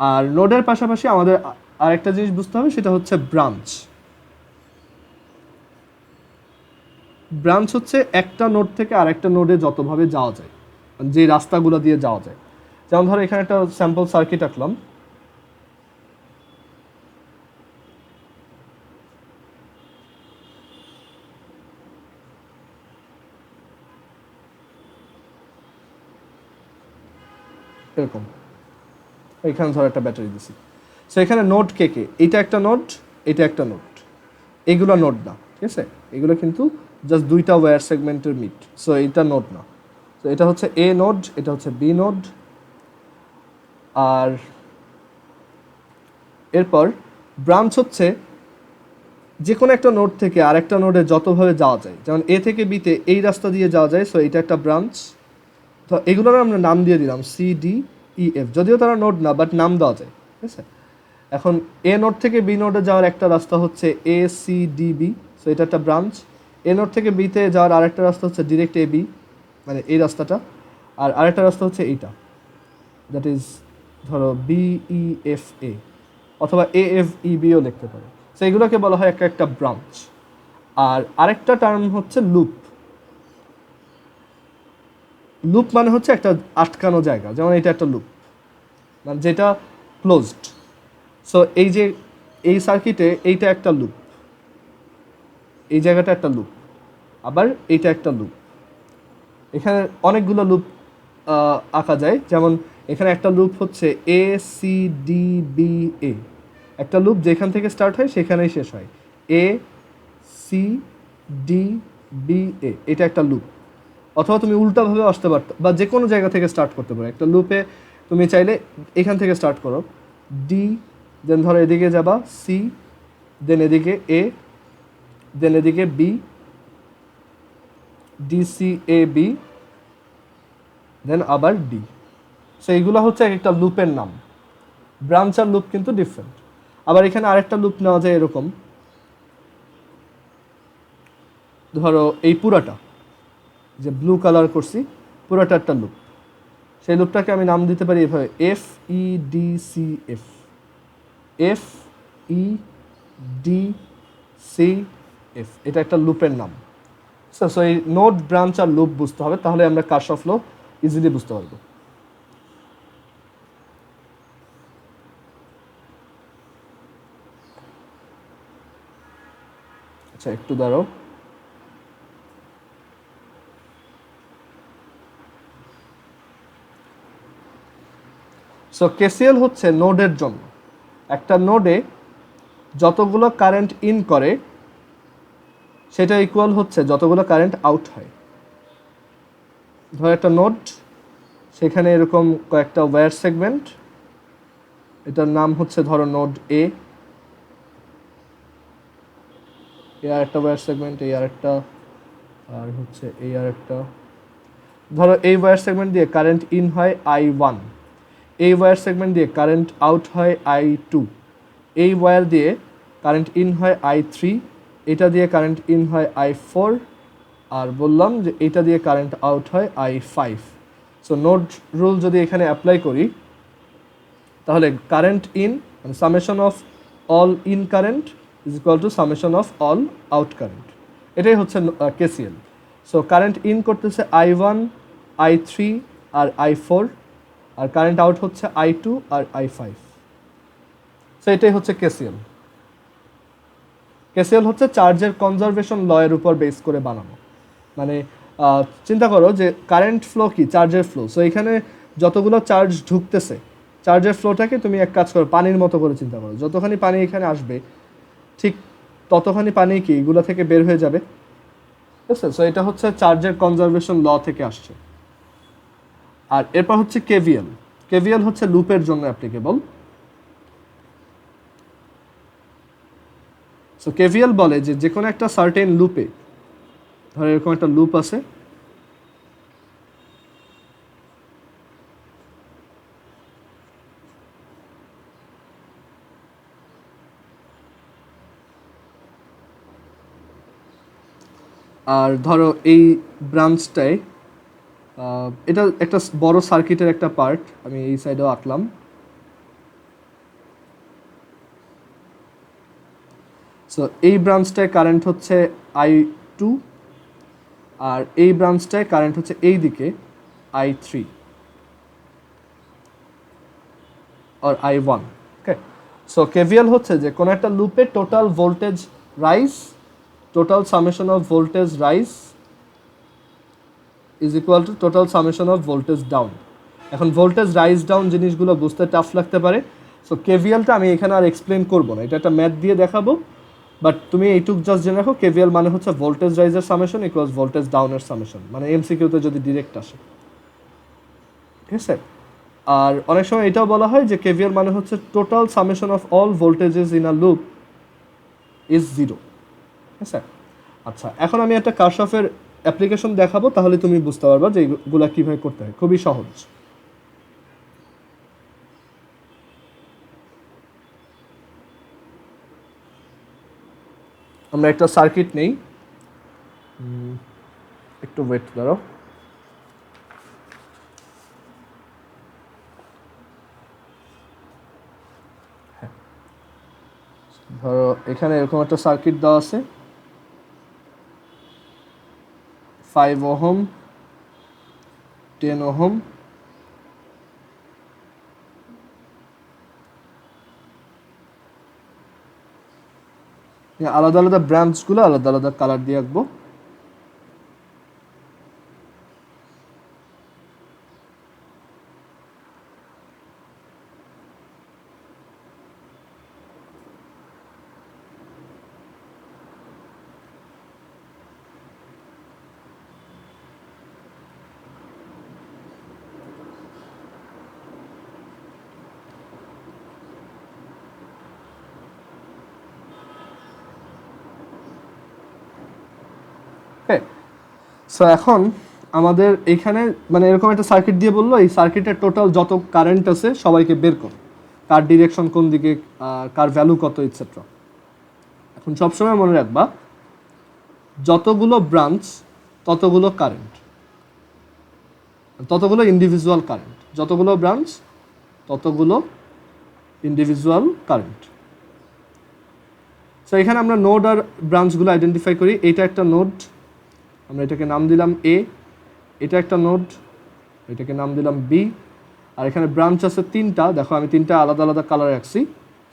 আর নোডের পাশাপাশি আমাদের আরেকটা জিনিস বুঝতে হবে, সেটা হচ্ছে ব্রাঞ্চ। ব্রাঞ্চ হচ্ছে একটা নোড থেকে আরেকটা নোডে যতভাবে যাওয়া যায়, যে রাস্তাগুলো দিয়ে যাওয়া যায়। যেমন ধরো এখানে একটা স্যাম্পল সার্কিট আঁকলাম, এরকম। এখানে ধরো একটা ব্যাটারি দিছি। সো এখানে নোড কে কে? এটা একটা নোড, এটা একটা নোড। এইগুলো নোড না, ঠিক আছে। এগুলো কিন্তু জাস্ট 2টা ওয়্যার সেগমেন্টের মিট। সো এটা নোড না। তো এটা হচ্ছে এ নোড, এটা হচ্ছে বি নোড। আর এরপর ব্রাঞ্চ হচ্ছে যে কোনো একটা নোড থেকে আরেকটা নোডে যতভাবে যাওয়া যায়। যেমন এ থেকে বিতে এই রাস্তা দিয়ে যাওয়া যায়, সো এটা একটা ব্রাঞ্চ। তো এগুলোর আমরা নাম দিয়ে দিলাম CDEF, যদিও তারা নোড না, বাট নাম দেওয়া যায়, ঠিক আছে। এখন এ নোড থেকে বি নোডে যাওয়ার একটা রাস্তা হচ্ছে ACDB, সো এটা একটা ব্রাঞ্চ। এ নোড থেকে বিতে যাওয়ার আরেকটা রাস্তা হচ্ছে ডিরেক্ট AB, মানে এই রাস্তাটা। আর আরেকটা রাস্তা হচ্ছে এইটা, দ্যাট ইজ ধরো BEFA, অথবা AFEBও লিখতে পারো। সো এগুলোকে বলা হয় একটা একটা ব্রাঞ্চ। আর আরেকটা টার্ম হচ্ছে লুপ। লুপ মানে হচ্ছে একটা আটকানো জায়গা, যেমন এটা একটা লুপ, মানে যেটা ক্লোজড। সো এই যে এই সার্কিটে এইটা একটা লুপ, এই জায়গাটা একটা লুপ, আবার এইটা একটা লুপ। এখানে অনেকগুলো লুপ আঁকা যায়। যেমন এখানে একটা লুপ হচ্ছে ACDBA, একটা লুপ যেখান থেকে স্টার্ট হয় সেখানেই শেষ হয়, ACDBA, এটা একটা লুপ। অথবা তুমি উল্টাভাবে আসতে পারতো, বা যে কোনো জায়গা থেকে স্টার্ট করতে পারো। একটা লুপে তুমি চাইলে এখান থেকে স্টার্ট করো, ডি, দেন ধরো এদিকে যাবা সি, দেন এদিকে এ, দেন এদিকে বি, DCAB, দেন আবার ডি। সো এইগুলো হচ্ছে একটা লুপের নাম। ব্রাঞ্চ আর লুপ কিন্তু ডিফারেন্ট। আবার এখানে আরেকটা লুপ নেওয়া যায় এরকম, ধরো এই পুরাটা যে ব্লু কালার করছি, পুরাটা একটা লুপ। সেই লুপটাকে আমি নাম দিতে পারি এভাবে FEDCF, FEDCF, এটা একটা লুপের নাম। সো এই নোড, ব্রাঞ্চ আর লুপ বুঝতে হবে, তাহলে আমরা কার্শফ ল ইজিলি বুঝতে পারবো। আচ্ছা একটু দাঁড়াও। সো KCL হচ্ছে নোডের জন্য। একটা নোডে যতগুলো কারেন্ট ইন করে সেটা ইকুয়াল হচ্ছে যতগুলো কারেন্ট আউট হয়। ধর একটা নোড, সেখানে এরকম কয়েকটা ওয়্যার সেগমেন্ট, এটার নাম হচ্ছে ধরো নোড এ, আর একটা ওয়্যার সেগমেন্ট, এই আর একটা, আর হচ্ছে এই আর একটা। ধরো এই ওয়্যার সেগমেন্ট দিয়ে কারেন্ট ইন হয় I1, এই ওয়্যার সেগমেন্ট দিয়ে কারেন্ট আউট হয় I2, এই ওয়্যার দিয়ে কারেন্ট ইন হয় I3, এটা দিয়ে কারেন্ট ইন হয় I4, আর বললাম যে এটা দিয়ে কারেন্ট আউট হয় I5। সো নোড রুল যদি এখানে অ্যাপ্লাই করি তাহলে কারেন্ট ইন মানে summation of all in current is equal two summation of all out current, এটাই হচ্ছে কেসিএল। সো কারেন্ট ইন করতেছে I1, I3 আর I4, আর কারেন্ট আউট হচ্ছে I2 আর I5। সো এটাই হচ্ছে কেসিএল। কেসিএল হচ্ছে চার্জের কনজারভেশন ল এর উপর বেস করে বানানো। মানে চিন্তা করো যে কারেন্ট ফ্লো কি, চার্জের ফ্লো। সো এখানে যতগুলো চার্জ ঢুকতেছে, চার্জের ফ্লোটাকে তুমি এক কাজ করো পানির মতো করে চিন্তা করো, যতখানি পানি এখানে আসবে ঠিক ততখানি পানি কি এগুলো থেকে বের হয়ে যাবে, ঠিক আছে? সো এটা হচ্ছে চার্জের কনজারভেশন ল থেকে আসছে। আর এরপর হচ্ছে কেভিএল। কেভিএল হচ্ছে লুপের জন্য অ্যাপ্লিকেবল। সো কেভিএল বলে যে যে কোনো একটা সার্টেন লুপে, ধরো এরকম একটা লুপ আছে, আর ধরো এই ব্রাঞ্চটায় এটা একটা বড় সার্কিটের একটা পার্ট, আমি এই সাইডেও আঁকলাম। সো এই ব্রাঞ্চটায় কারেন্ট হচ্ছে I2, আর এই ব্রাঞ্চটায় কারেন্ট হচ্ছে এই দিকে I3 আর I1। ওকে, সো কেভিএল হচ্ছে যে কোনো একটা লুপে total voltage rise, total summation of voltage rise is equal to total summation of voltage down. এখন ভোল্টেজ রাইজ ডাউন জিনিসগুলো বুঝতে টাফ লাগতে পারে, সো কেভিএলটা আমি এখানে আর এক্সপ্লেন করবো না, এটা একটা ম্যাথ দিয়ে দেখাবো। বাট তুমি এইটুক জাস্ট জেনে রাখো, কেভিএল মানে হচ্ছে ভোল্টেজ রাইজের সামেশন ইকুয়ালস ভোল্টেজ ডাউনের সামেশন, মানে এমসিকিউতে যদি ডিরেক্ট আসে, ঠিক আছে? আর অনেক সময় এটাও বলা হয় যে কেভিএল মানে হচ্ছে total summation of all voltages in a loop is 0, ঠিক আছে? আচ্ছা, এখন আমি একটা কারশফের অ্যাপ্লিকেশন দেখাবো, তাহলে তুমি বুঝতে পারবা যে এগুলা কীভাবে করতে হয়। খুবই সহজ। আমরা একটা সার্কিট নেই, একটু ওয়েট করো। ধরো এখানে এরকম একটা সার্কিট দেওয়া আছে, 5 ওহম, 10 ওহম, আলাদা আলাদা ব্রাঞ্চগুলো আলাদা আলাদা কালার দিয়ে আঁকবো। সো এখন আমাদের এখানে মানে এরকম একটা সার্কিট দিয়ে বললো এই সার্কিটের টোটাল যত কারেন্ট আছে সবাইকে বের করো, কার ডিরেকশন কোন দিকে, কার ভ্যালু কত, ইটসেট্রা। এখন সবসময় মনে রাখবা যতগুলো ব্রাঞ্চ ততগুলো কারেন্ট, ততগুলো ইন্ডিভিজুয়াল কারেন্ট, যতগুলো ব্রাঞ্চ ততগুলো ইন্ডিভিজুয়াল কারেন্ট। সো এখানে আমরা নোড আর ব্রাঞ্চগুলো আইডেন্টিফাই করি। এইটা একটা নোড, আমরা এটাকে নাম দিলাম এ, এটা একটা নোড, এটাকে নাম দিলাম বি, আর এখানে ব্রাঞ্চ আছে 3টা, দেখো আমি 3টা আলাদা আলাদা কালার রাখছি।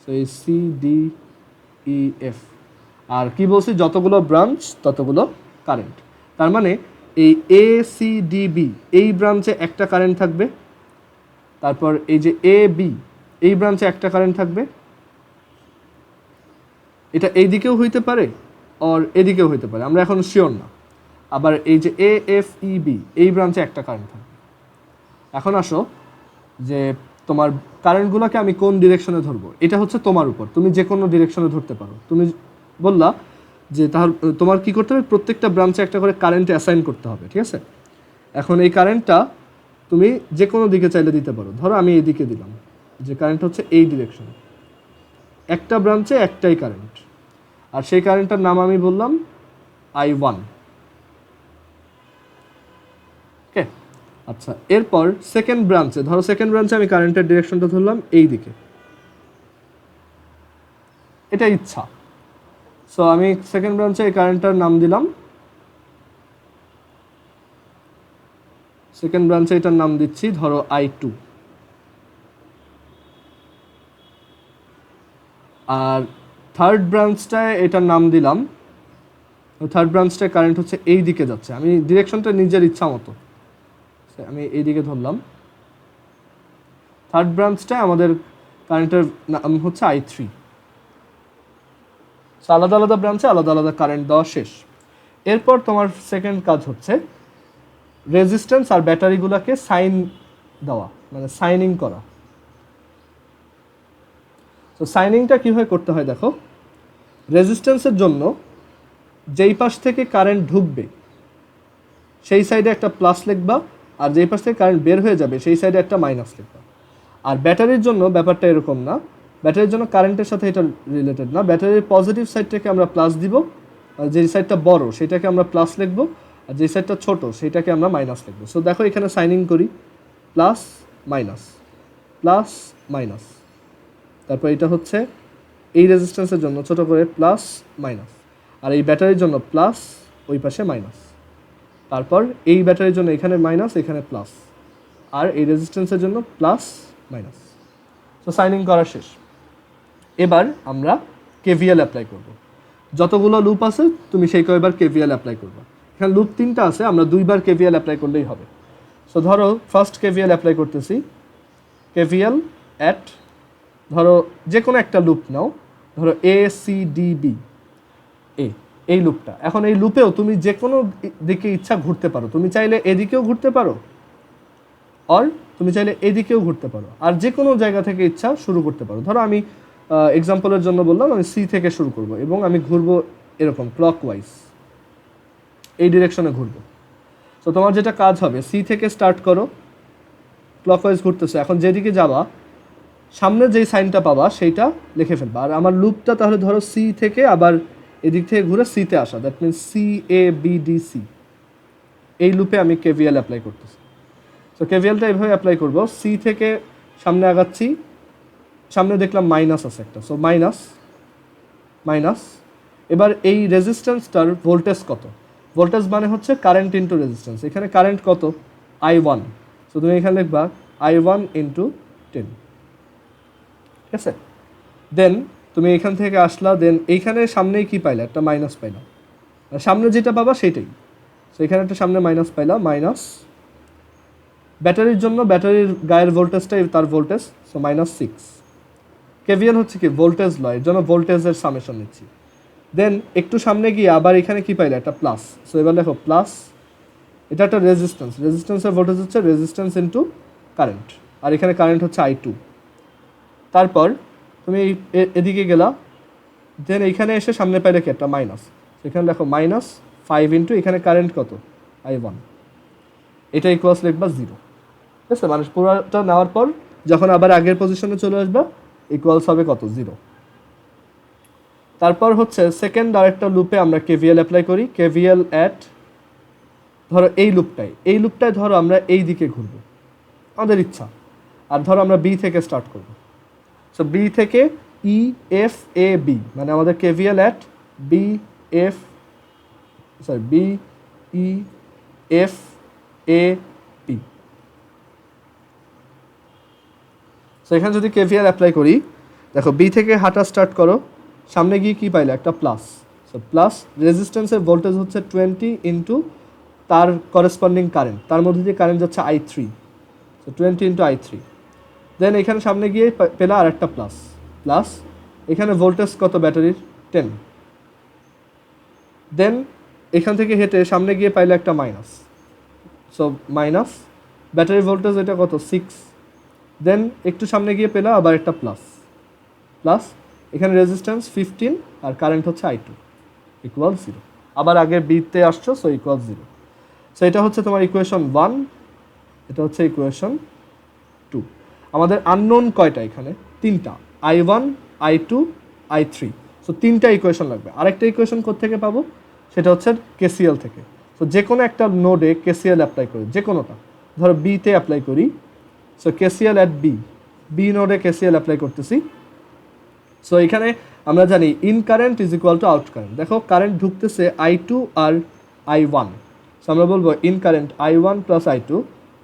সো এই CDEF, আর কি বলছি যতগুলো ব্রাঞ্চ ততগুলো কারেন্ট। তার মানে এই ACDB এই ব্রাঞ্চে একটা কারেন্ট থাকবে, তারপর এই যে AB এই ব্রাঞ্চে একটা কারেন্ট থাকবে, এটা এই দিকেও হইতে পারে আর এদিকেও হইতে পারে, আমরা এখন শিওর না। আবার এই যে AFEB এই ব্রাঞ্চে একটা কারেন্ট থাকবে। এখন আসো যে তোমার কারেন্টগুলোকে আমি কোন ডিরেকশনে ধরবো, এটা হচ্ছে তোমার উপর, তুমি যে কোনো ডিরেকশনে ধরতে পারো। তুমি বললা যে তাহলে তোমার কি করতে হবে, প্রত্যেকটা ব্রাঞ্চে একটা করে কারেন্ট অ্যাসাইন করতে হবে, ঠিক আছে? এখন এই কারেন্টটা তুমি যে কোনো দিকে চাইলে দিতে পারো। ধরো আমি এই দিকে দিলাম, যে কারেন্ট হচ্ছে এই ডিরেকশন, একটা ব্রাঞ্চে একটাই কারেন্ট। আর সেই কারেন্টটার নাম আমি বললাম I1। ওকে, আচ্ছা, এরপর সেকেন্ড ব্রাঞ্চে, ধরো সেকেন্ড ব্রাঞ্চে আমি কারেন্টের ডিরেকশনটা ধরলাম এই দিকে, এটা ইচ্ছা। সো আমি সেকেন্ড ব্রাঞ্চে এই কারেন্টটার নাম দিলাম, সেকেন্ড ব্রাঞ্চে এটার নাম দিচ্ছি ধরো I2। আর থার্ড ব্রাঞ্চটায় এটার নাম দিলাম, থার্ড ব্রাঞ্চটায় কারেন্ট হচ্ছে এই দিকে যাচ্ছে, আমি ডিরেকশনটা নিজের ইচ্ছা মতো আমি এই দিকে ধরলাম। থার্ড ব্রাঞ্চটায় আমাদের কারেন্টের নাম হচ্ছে I3। আলাদা আলাদা ব্রাঞ্চে আলাদা আলাদা কারেন্ট দেওয়া শেষ। এরপর তোমার সেকেন্ড কাজ হচ্ছে রেজিস্ট্যান্স আর ব্যাটারিগুলোকে সাইন দেওয়া, মানে সাইনিং করা। তো সাইনিংটা কীভাবে করতে হয় দেখো, রেজিস্ট্যান্সের জন্য যেই পাশ থেকে কারেন্ট ঢুকবে সেই সাইডে একটা প্লাস লিখবা, আর যেই পাশ থেকে কারেন্ট বের হয়ে যাবে সেই সাইডে একটা মাইনাস লিখবা। আর ব্যাটারির জন্য ব্যাপারটা এরকম না, ব্যাটারির জন্য কারেন্টের সাথে এটা রিলেটেড না। ব্যাটারির পজিটিভ সাইডটাকে আমরা প্লাস দিব, আর যেই সাইডটা বড় সেটাকে আমরা প্লাস লিখবো, আর যেই সাইডটা ছোট সেটাকে আমরা মাইনাস লিখবো। সো দেখো এখানে সাইনিং করি, প্লাস মাইনাস, প্লাস মাইনাস। তারপর এটা হচ্ছে এই রেজিস্ট্যান্সের জন্য ছোট করে প্লাস মাইনাস, আর এই ব্যাটারির জন্য প্লাস, ওই পাশে মাইনাস। তারপর এই ব্যাটারির জন্য এখানে মাইনাস, এখানে প্লাস, আর এই রেজিস্ট্যান্সের জন্য প্লাস মাইনাস। তো সাইনিং করা শেষ। এবার আমরা কেভিএল অ্যাপ্লাই করব। যতগুলো লুপ আছে তুমি সেই কয়বার কেভিএল অ্যাপ্লাই করবে। এখানে লুপ 3টা আছে, আমরা 2বার কেভিএল অ্যাপ্লাই করলেই হবে। সো ধরো ফার্স্ট কেভিএল অ্যাপ্লাই করতেছি, কেভিএল অ্যাট, ধরো যে কোনো একটা লুপ নাও, ধরো ACDB, এই লুপটা। এখন এই লুপেও তুমি যে কোনো দিকে ইচ্ছা ঘুরতে পারো, তুমি চাইলে এদিকেও ঘুরতে পারো, আর তুমি চাইলে এদিকেও ঘুরতে পারো, আর যে কোনো জায়গা থেকে ইচ্ছা শুরু করতে পারো। ধরো আমি এক্সাম্পলের জন্য বললাম আমি সি থেকে শুরু করব এবং আমি ঘুরবো এরকম ক্লকওয়াইজ, এই ডিরেকশনে ঘুরবো। তো তোমার যেটা কাজ হবে, সি থেকে স্টার্ট করো, ক্লকওয়াইজ ঘুরতেছে, এখন যেদিকে যাবা সামনে যেই সাইনটা পাবা সেইটা লিখে ফেলবা। আর আমার লুপটা তাহলে ধরো সি থেকে আবার এদিক থেকে ঘুরে সিতে আসা, দ্যাট মিনস CABDC, এই লুপে আমি কেভিএল অ্যাপ্লাই করতেছি। তো কেভিএলটা এইভাবে অ্যাপ্লাই করবো, সি থেকে সামনে আগাচ্ছি, সামনে দেখলাম মাইনাস আছে একটা, সো মাইনাস মাইনাস। এবার এই রেজিস্ট্যান্সটার ভোল্টেজ কত, ভোল্টেজ মানে হচ্ছে কারেন্ট ইন্টু রেজিস্ট্যান্স। এখানে কারেন্ট কত, I1, সো তুমি এখানে লিখবা I1 ইন্টু 10, ঠিক আছে। দেন তুমি এখান থেকে আসলা, দেন এইখানে সামনেই কি পাইলা, একটা মাইনাস পাইলা, সামনে যেটা পাবা সেটাই। সো এখানে একটা সামনে মাইনাস পাইলা, মাইনাস। ব্যাটারির জন্য ব্যাটারির গায়ের ভোল্টেজটাই তার ভোল্টেজ, সো -6। কেভিএল হচ্ছে কি ভোল্টেজ ল, এর জন্য ভোল্টেজের সামেশন নিচ্ছি। দেন একটু সামনে গিয়ে আবার এখানে কি পাইলা, একটা প্লাস। সো এবার দেখো প্লাস, এটা একটা রেজিস্ট্যান্স, রেজিস্ট্যান্সের ভোল্টেজ হচ্ছে রেজিস্ট্যান্স ইন্টু কারেন্ট, আর এখানে কারেন্ট হচ্ছে I2। তারপর তুমি এদিকে গেলা, দেন এইখানে এসে সামনে পাইলে কি একটা মাইনাস, এখানে দেখো -5 ইন্টু এখানে কারেন্ট কত, I1, এটা ইকুয়ালস লিখবা 0, ঠিক আছে। মানে পুরোটা নেওয়ার পর যখন আবার আগের পজিশনে চলে আসবা ইকুয়ালস হবে কত, 0। তারপর হচ্ছে সেকেন্ড আরেকটা লুপে আমরা কেভিএল অ্যাপ্লাই করি, কেভিএল অ্যাট, ধরো এই লুপটায় ধরো আমরা এই দিকে ঘুরবো, আমাদের ইচ্ছা। আর ধরো আমরা বি থেকে স্টার্ট করব, সো বি থেকে EFAB, মানে আমাদের কেভিএল অ্যাট BEFAB। সো এখানে যদি কেভিএল অ্যাপ্লাই করি, দেখো বি থেকে হাঁটা স্টার্ট করো, সামনে গিয়ে কি পাইলে, একটা প্লাস। সো প্লাস, রেজিস্ট্যান্সের ভোল্টেজ হচ্ছে 20 ইন্টু তার করেসপন্ডিং কারেন্ট, তার মধ্যে দিয়ে কারেন্ট যাচ্ছে I3, সো 20 ইন্টু I3। দেন এখানে সামনে গিয়ে পেলা আর একটা প্লাস, প্লাস এখানে ভোল্টেজ কত ব্যাটারির, 10। দেন এখান থেকে হেঁটে সামনে গিয়ে পাইলে একটা মাইনাস, সো মাইনাস, ব্যাটারির ভোল্টেজ এটা কত, 6। দেন একটু সামনে গিয়ে পেলা আবার একটা প্লাস, প্লাস এখানে রেজিস্ট্যান্স 15 আর কারেন্ট হচ্ছে I2 ইকুয়াল 0। আবার আগের বিতে আসছো, সো ইকুয়াল 0। সো এটা হচ্ছে তোমার ইকুয়েশন 1, এটা হচ্ছে ইকুয়েশন 2। আমাদের আননোন কয়টা, এখানে 3টা, I1, I2, I3। সো 3টা ইকুয়েশন লাগবে। আরেকটা ইকুয়েশন কোত্থেকে পাবো, সেটা হচ্ছে কেসিএল থেকে। সো যে কোনো একটা নোডে কেসিএল অ্যাপ্লাই করি, যে কোনোটা, ধরো বিতে অ্যাপ্লাই করি। সো কেসিএল অ্যাট বি নোডে কেসিএল অ্যাপ্লাই করতেছি। সো এখানে আমরা জানি in current is equal to out current. দেখো কারেন্ট ঢুকতেছে I2 আর I1। সো আমরা বলবো in current I1 plus I2,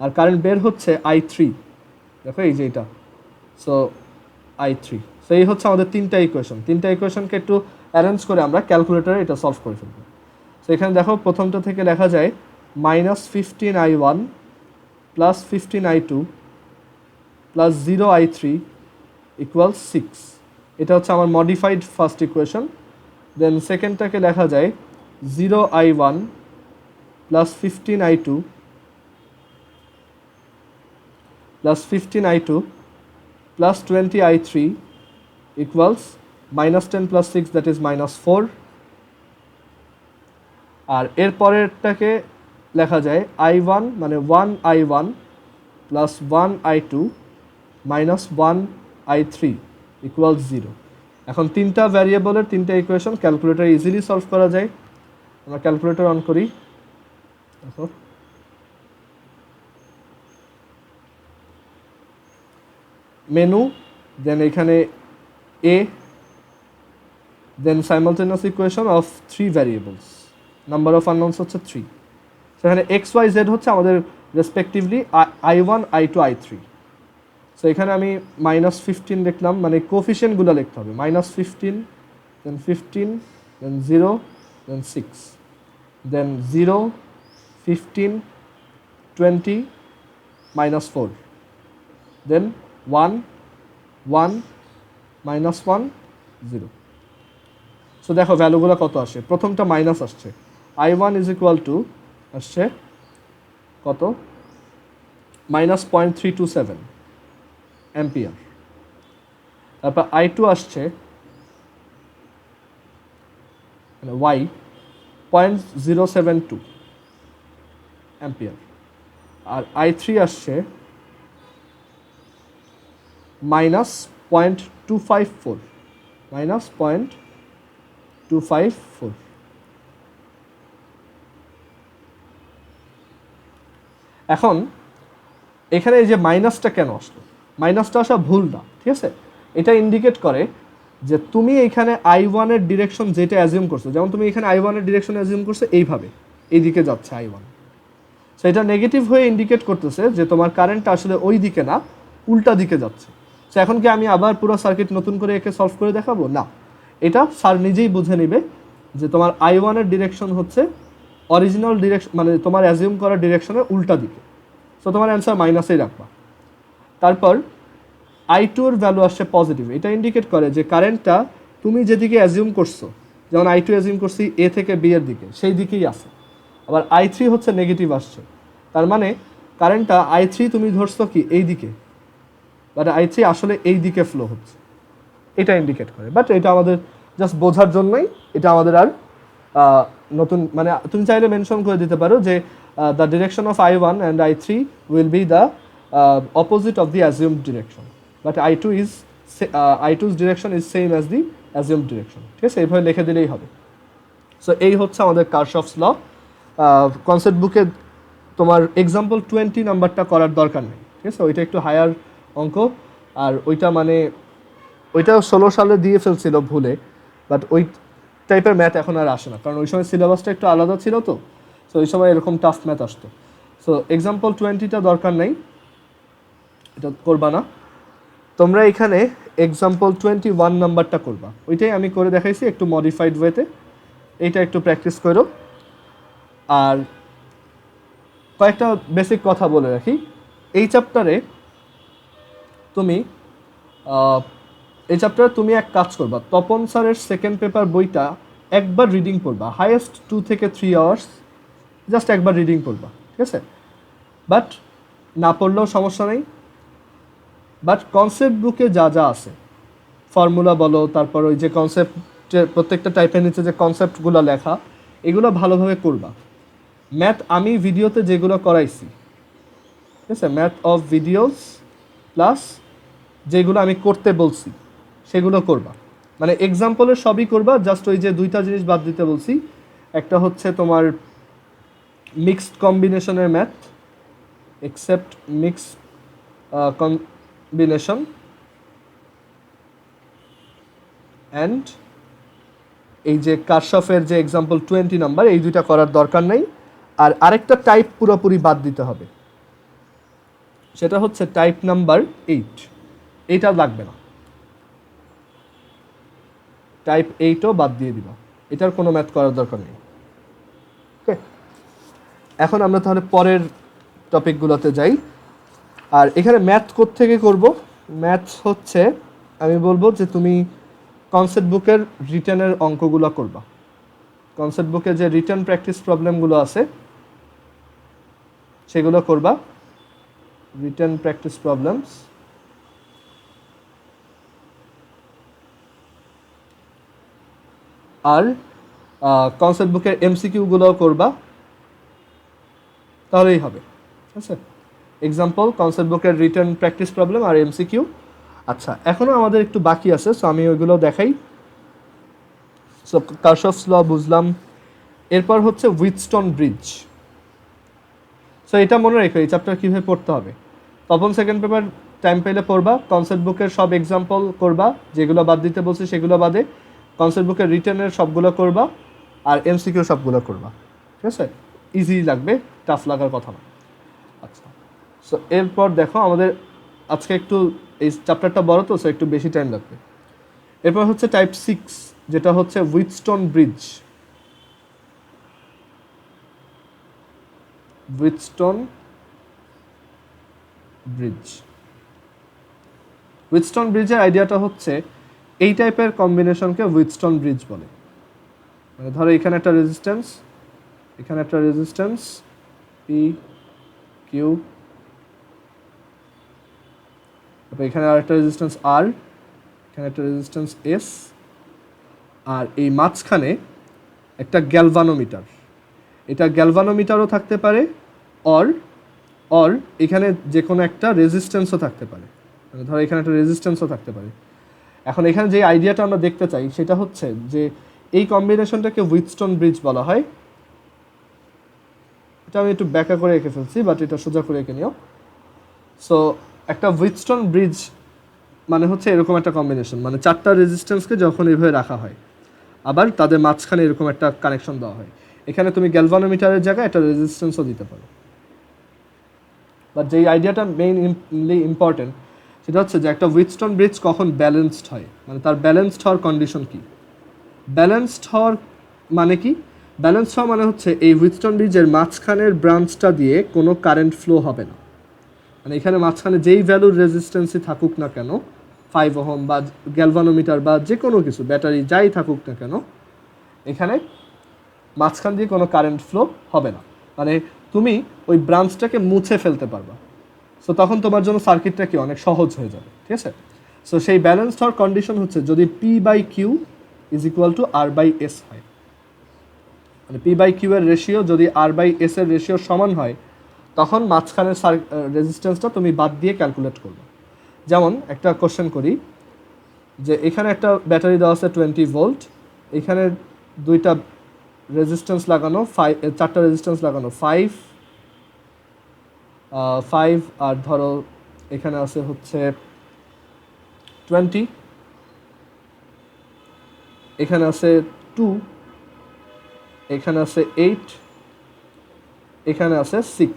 আর কারেন্ট বের হচ্ছে I3। দেখো এই যে এটা, সো I3। সো এই হচ্ছে আমাদের 3টা ইকুয়েশন। 3টা ইকুয়েশনকে একটু অ্যারেঞ্জ করে আমরা ক্যালকুলেটরে এটা সলভ করে ফেলবো। সো এখানে দেখো প্রথমটা থেকে লেখা যায় -15I1 plus 15I2 plus 0I3 equal 6। এটা হচ্ছে আমার মডিফাইড ফার্স্ট ইকুয়েশন। দেন সেকেন্ডটাকে লেখা যায় 0I1 plus 15I2 plus 15I2 plus 20I3 equals -10 plus 6 that is -4। আর এর পরেরটাকে লেখা যায় I1 মানে 1I1 plus 1I2 minus 1I3 equal 0। এখন 3টা ভ্যারিয়েবলের 3টা ইকুয়েশন ক্যালকুলেটর ইজিলি সলভ করা যায়। আমরা ক্যালকুলেটর অন করি। দেখো মেনু, দেন এখানে এ, then simultaneous equation of 3 variables, number of unknowns হচ্ছে 3। সেখানে XYZ হচ্ছে আমাদের respectively I1 I2 I3। So এখানে আমি -15 লিখলাম, মানে কোফিশিয়েন্টগুলো লিখতে হবে, -15 দেন 15 দেন 0 দেন 6 দেন 0 15 20 -4 দেন 1 1 -1 0। সো দেখো ভ্যালুগুলো কত আসে। প্রথমটা মাইনাস আসছে, I1 ইজ ইকুয়াল টু আসছে কত, -0.327 অ্যাম্পিয়ার। তারপর I2 আসছে মানে Y 0.072 অ্যাম্পিয়ার। আর I3 আসছে -0.254 -0.254। এখন এখানে এই যে মাইনাসটা কেন আসলো, মাইনাসটা আসা ভুল না, ঠিক আছে। এটা ইন্ডিকেট করে যে তুমি এখানে I1 এর ডিরেকশন যেটা অ্যাজিউম করছো, যেমন তুমি এখানে I1 এর ডিরেকশন অ্যাজিউম করছো এইভাবে, এইদিকে যাচ্ছে I1। সো এটা নেগেটিভ হয়ে ইন্ডিকেট করতেছে যে তোমার কারেন্টটা আসলে ওই দিকে না, উল্টা দিকে যাচ্ছে। সো এখন কি আমি আবার পুরো সার্কিট নতুন করে একে সলভ করে দেখাবো? না, এটা স্যার নিজেই বুঝে নেবে যে তোমার I1 এর ডিরেকশন হচ্ছে অরিজিনাল ডিরেকশন, মানে তোমার অ্যাজিউম করা ডিরেকশনের উল্টা দিকে। সো তোমার অ্যান্সার মাইনাসেই রাখবা। তারপর I2 এর ভ্যালু আসছে পজিটিভ। এটা ইন্ডিকেট করে যে কারেন্টটা তুমি যেদিকে অ্যাজিউম করছো, যেমন I2 অ্যাজিউম করছি এ থেকে বি এর দিকে, সেই দিকেই আসে। আবার I3 হচ্ছে নেগেটিভ আসছে, তার মানে কারেন্টটা I3 তুমি ধরছো কি এই দিকে, বাট I3 আসলে এই দিকে ফ্লো হচ্ছে, এটা ইন্ডিকেট করে। বাট এটা আমাদের জাস্ট বোঝার জন্যই, এটা আমাদের আর নতুন, মানে তুমি চাইলে মেনশন করে দিতে পারো যে the direction of I1 and I3 will be the opposite of the assumed direction, but I2's direction is same as the assumed direction, ঠিক আছে। এইভাবে লিখে দিলেই হবে। সো এই হচ্ছে আমাদের কারশফস ল। কনসেপ্ট বুকে তোমার এক্সাম্পল 20 নাম্বারটা করার দরকার নেই, ঠিক আছে। ওইটা একটু হায়ার অঙ্ক, আর ওইটা মানে ওইটা 16 সালে দিয়ে ফেলছিল ভুলে, বাট ওই টাইপের ম্যাথ এখন আর আসে না, কারণ ওই সময় সিলেবাসটা একটু আলাদা ছিল তো। সো ওই সময় এরকম টাফ ম্যাথ আসতো। সো এক্সাম্পল 20টা দরকার নেই, এটা করবা না তোমরা। এখানে এক্সাম্পল 21 নাম্বারটা করবা, ওইটাই আমি করে দেখাইছি একটু মডিফাইড ওয়েতে। এইটা একটু প্র্যাকটিস করো। আর কয়েকটা বেসিক কথা বলে রাখি, এই চ্যাপ্টারে তুমি এক কাজ করবা, তপন স্যারের সেকেন্ড পেপার বইটা একবার রিডিং পড়বা, হাইয়েস্ট 2 থেকে 3 আওয়ার্স জাস্ট একবার রিডিং পড়বা, ঠিক আছে। বাট না পড়লেও সমস্যা নেই, বাট কনসেপ্ট বুকে যা যা আছে, ফর্মুলা বলো, তারপর ওই যে কনসেপ্টের প্রত্যেকটা টাইপের নিচে যে কনসেপ্টগুলো লেখা, এগুলো ভালোভাবে করবা। ম্যাথ আমি ভিডিওতে যেগুলো করাইছি, ঠিক আছে, ম্যাথ অফ ভিডিওস প্লাস যেগুলো আমি করতে বলছি সেগুলো করবা, মানে এক্সাম্পলের সবই করবা, জাস্ট ওই যে দুইটা জিনিস বাদ দিতে বলছি, একটা হচ্ছে তোমার মিক্সড কম্বিনেশনের math, except mixed combination and এই যে কারশফের যে এক্সাম্পল 20 নাম্বার, এই দুইটা করার দরকার নেই। আর আরেকটা টাইপ পুরোপুরি বাদ দিতে হবে, সেটা হচ্ছে টাইপ নাম্বার 8, এইটা লাগবে না, টাইপ 8ও বাদ দিয়ে দিবা, এটার কোনো ম্যাথ করার দরকার নেই। ওকে, এখন আমরা তাহলে পরের টপিকগুলোতে যাই। আর এখানে ম্যাথ কোত্থেকে করব? ম্যাথ হচ্ছে আমি বলবো যে তুমি কনসেপ্ট বুকের রিটেনের অঙ্কগুলো করবা। কনসেপ্ট বুকে যে রিটেন প্র্যাকটিস প্রবলেমগুলো আছে সেগুলো করবা, রিটেন প্র্যাকটিস প্রবলেমস। আর কনসেপ্ট বুকের এমসিকিউগুলোও করবা, তাহলেই হবে। ঠিক আছে, এক্সাম্পল কনসেপ্ট বুকের রিটেন প্র্যাকটিস প্রবলেম আর এমসিকিউ। আচ্ছা, এখনও আমাদের একটু বাকি আছে, সো আমি ওইগুলো দেখাই। সো কারশফস ল বুঝলাম, এরপর হচ্ছে হুইটস্টোন ব্রিজ। সো এটা মনে রেখো, এই চ্যাপ্টার কীভাবে পড়তে হবে। তপন সেকেন্ড পেপার টাইম পেলে পড়বা, কনসেপ্ট বুকের সব এক্সাম্পল করবা, যেগুলো বাদ দিতে বলছি সেগুলো বাদে, কনসেপ্ট বুকের রিটেনের সবগুলো করবা, আর এমসিকিউ সবগুলো করবা। ঠিক আছে, ইজি লাগবে, টাফ লাগার কথা না। আচ্ছা, সো এরপর দেখো আমাদের আজকে একটু এই চ্যাপ্টারটা বড় তো, সো একটু বেশি টাইম লাগবে। এরপর হচ্ছে টাইপ 6, যেটা হচ্ছে Wheatstone bridge. Wheatstone bridge, Wheatstone ব্রিজের আইডিয়াটা হচ্ছে এই টাইপের কম্বিনেশনকে হুইটস্টোন ব্রিজ বলে। মানে ধরো এখানে একটা রেজিস্ট্যান্স, এখানে একটা রেজিস্ট্যান্স পি কিউ, তারপর এখানে আরেকটা রেজিস্ট্যান্স আর, এখানে একটা রেজিস্ট্যান্স এস, আর এই মাঝখানে একটা গ্যালভানোমিটার। এটা গ্যালভানোমিটারও থাকতে পারে, অর এখানে যে কোনো একটা রেজিস্ট্যান্সও থাকতে পারে, মানে ধরো এখানে একটা রেজিস্ট্যান্সও থাকতে পারে। এখন এখানে যে আইডিয়াটা আমরা দেখতে চাই সেটা হচ্ছে যে এই কম্বিনেশনটাকে হুইটস্টোন ব্রিজ বলা হয়। এটা আমি একটু ব্যাখ্যা করে রেখে ফেলছি, বাট এটা সোজা করে রেখে নিও। সো একটা হুইটস্টোন ব্রিজ মানে হচ্ছে এরকম একটা কম্বিনেশন, মানে চারটা রেজিস্ট্যান্সকে যখন এইভাবে রাখা হয়, আবার তাদের মাঝখানে এরকম একটা কানেকশন দেওয়া হয়। এখানে তুমি গ্যালভানোমিটারের জায়গায় একটা রেজিস্ট্যান্সও দিতে পারো। বাট যেই আইডিয়াটা মেইনলি ইম্পর্টেন্ট সেটা হচ্ছে যে একটা হুইটস্টোন ব্রিজ কখন ব্যালেন্সড হয়, মানে তার ব্যালেন্সড হওয়ার কন্ডিশন কী। ব্যালেন্সড হওয়ার মানে কি? ব্যালেন্সড হওয়া মানে হচ্ছে এই হুইটস্টোন ব্রিজের মাঝখানের ব্রাঞ্চটা দিয়ে কোনো কারেন্ট ফ্লো হবে না। মানে এখানে মাঝখানে যেই ভ্যালুর রেজিস্ট্যান্সই থাকুক না কেন, 5 ওহম বা গ্যালভানোমিটার বা যে কোনো কিছু ব্যাটারি যাই থাকুক না কেন, এখানে মাঝখান দিয়ে কোনো কারেন্ট ফ্লো হবে না। মানে তুমি ওই ব্রাঞ্চটাকে মুছে ফেলতে পারবা। সো তখন তোমার জন্য সার্কিটটা কি অনেক সহজ হয়ে যাবে। ঠিক আছে, সো সেই ব্যালেন্সড হওয়ার কন্ডিশন হচ্ছে যদি P by Q is equal to R by S হয়। মানে পি বাই কিউ এর রেশিও যদি আর বাই এস এর রেশিও সমান হয়, তখন মাঝখানের রেজিস্ট্যান্সটা তুমি বাদ দিয়ে ক্যালকুলেট করবে। যেমন একটা কোশ্চেন করি, যে এখানে একটা ব্যাটারি দেওয়া আছে 20 ভোল্ট, এখানে দুইটা রেজিস্ট্যান্স লাগানো, চারটা রেজিস্ট্যান্স লাগানো, 5 আর ধরো এখানে আছে হচ্ছে 20, এখানে আছে 2, এখানে আছে 8, এখানে আছে 6।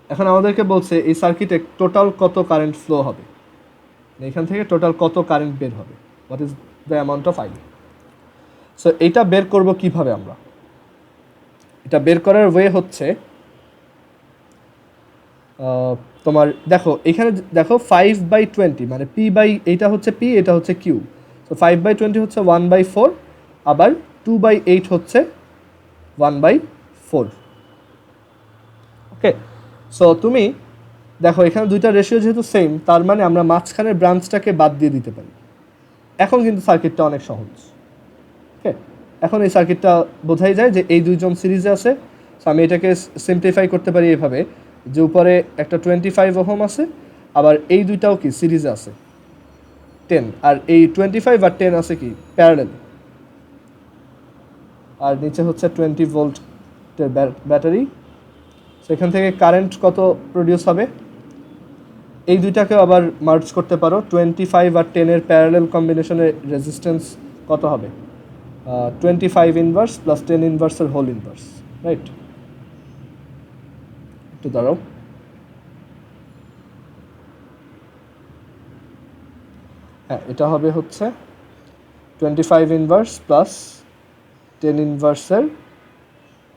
এখন আমাদেরকে বলছে এই সার্কিটে টোটাল কত কারেন্ট ফ্লো হবে, এখান থেকে টোটাল কত কারেন্ট বের হবে, what is the amount of I. So এইটা বের করব কিভাবে আমরা? এটা বের করার ওয়ে হচ্ছে তোমার দেখো এখানে দেখো 5/20 মানে পি বাই, এইটা হচ্ছে পি, এটা হচ্ছে কিউ। সো 5/20 হচ্ছে 1/4, আবার 2/8 হচ্ছে 1/4। ওকে, সো তুমি দেখো এখানে দুইটা রেশিও যেহেতু সেম, তার মানে আমরা মাঝখানের ব্রাঞ্চটাকে বাদ দিয়ে দিতে পারি। এখন কিন্তু সার্কিটটা অনেক সহজ। ওকে, এখন এই সার্কিটটা বোঝাই যায় যে এই দুইজন সিরিজে আছে। সো আমি এটাকে সিম্পলিফাই করতে পারি এভাবে, যে উপরে একটা 25 ওহম আছে, আবার এই দুইটাও কি সিরিজে আছে। 10 আর এই 25 আর 10 আছে কি প্যারালাল, আর নিচে হচ্ছে 20 ভোল্টের ব্যাটারি। সেখান থেকে কারেন্ট কত প্রডিউস হবে, এই দুইটাকে আবার মার্জ করতে পারো, 25 আর 10 এর প্যারালাল কম্বিনেশনে রেজিস্ট্যান্স কত হবে, 25 ইনভার্স প্লাস 10 ইনভার্সের হোল ইনভার্স, রাইট? একটু দাঁড়াও, হ্যাঁ এটা হবে হচ্ছে 25 ইনভার্স প্লাস 10 ইনভার্সের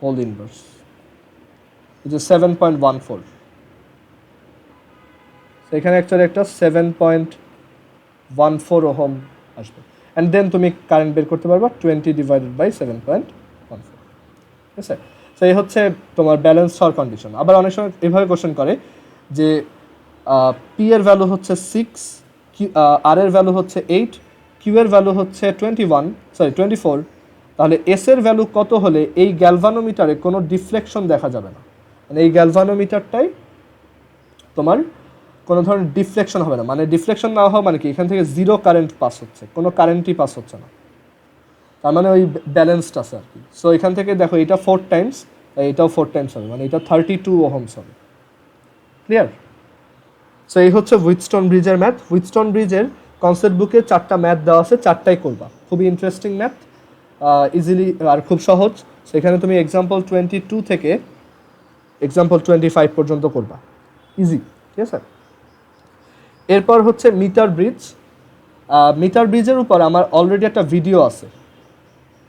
হোল ইনভার্স, যে 7.14। এখানে অ্যাকচুয়ালি একটা 7.14 ওহম আসবে, অ্যান্ড দেন তুমি কারেন্ট বের করতে পারবা 20 ডিভাইডেড বাই 7.14, ঠিক আছে? তো এই হচ্ছে তোমার ব্যালেন্স হওয়ার কন্ডিশন। আবার অনেক সময় এভাবে কোশ্চেন করে যে পি এর ভ্যালু হচ্ছে 6, আর এর ভ্যালু হচ্ছে 8, কিউ এর ভ্যালু হচ্ছে 24, তাহলে এস এর ভ্যালু কত হলে এই গ্যালভানোমিটারে কোনো ডিফ্লেকশন দেখা যাবে না, মানে এই গ্যালভানোমিটারটাই তোমার কোনো ধরনের ডিফ্লেকশন হবে না, মানে ডিফ্লেকশন না হওয়া মানে কি এখান থেকে জিরো কারেন্ট পাস হচ্ছে, কোনো কারেন্টই পাস হচ্ছে না, তার মানে ওই ব্যালেন্সড আছে আর কি। সো এখান থেকে দেখো এটা 4 টাইমস, এটাও 4 টাইমস হবে, মানে এটা 32 ওহমস হবে, ক্লিয়ার? সো এই হচ্ছে হুইটস্টোন ব্রিজের ম্যাথ। হুইটস্টোন ব্রিজের কনসেপ্ট বুকে 4টা ম্যাথ দেওয়া আছে, 4টাই করবা, খুবই ইন্টারেস্টিং ম্যাথ, ইজিলি আর খুব সহজ। সেখানে তুমি এক্সাম্পল 22 থেকে এক্সাম্পল 25 পর্যন্ত করবা, ইজি, ঠিক আছে? এরপর হচ্ছে মিটার ব্রিজ। মিটার ব্রিজের উপর আমার অলরেডি একটা ভিডিও আছে,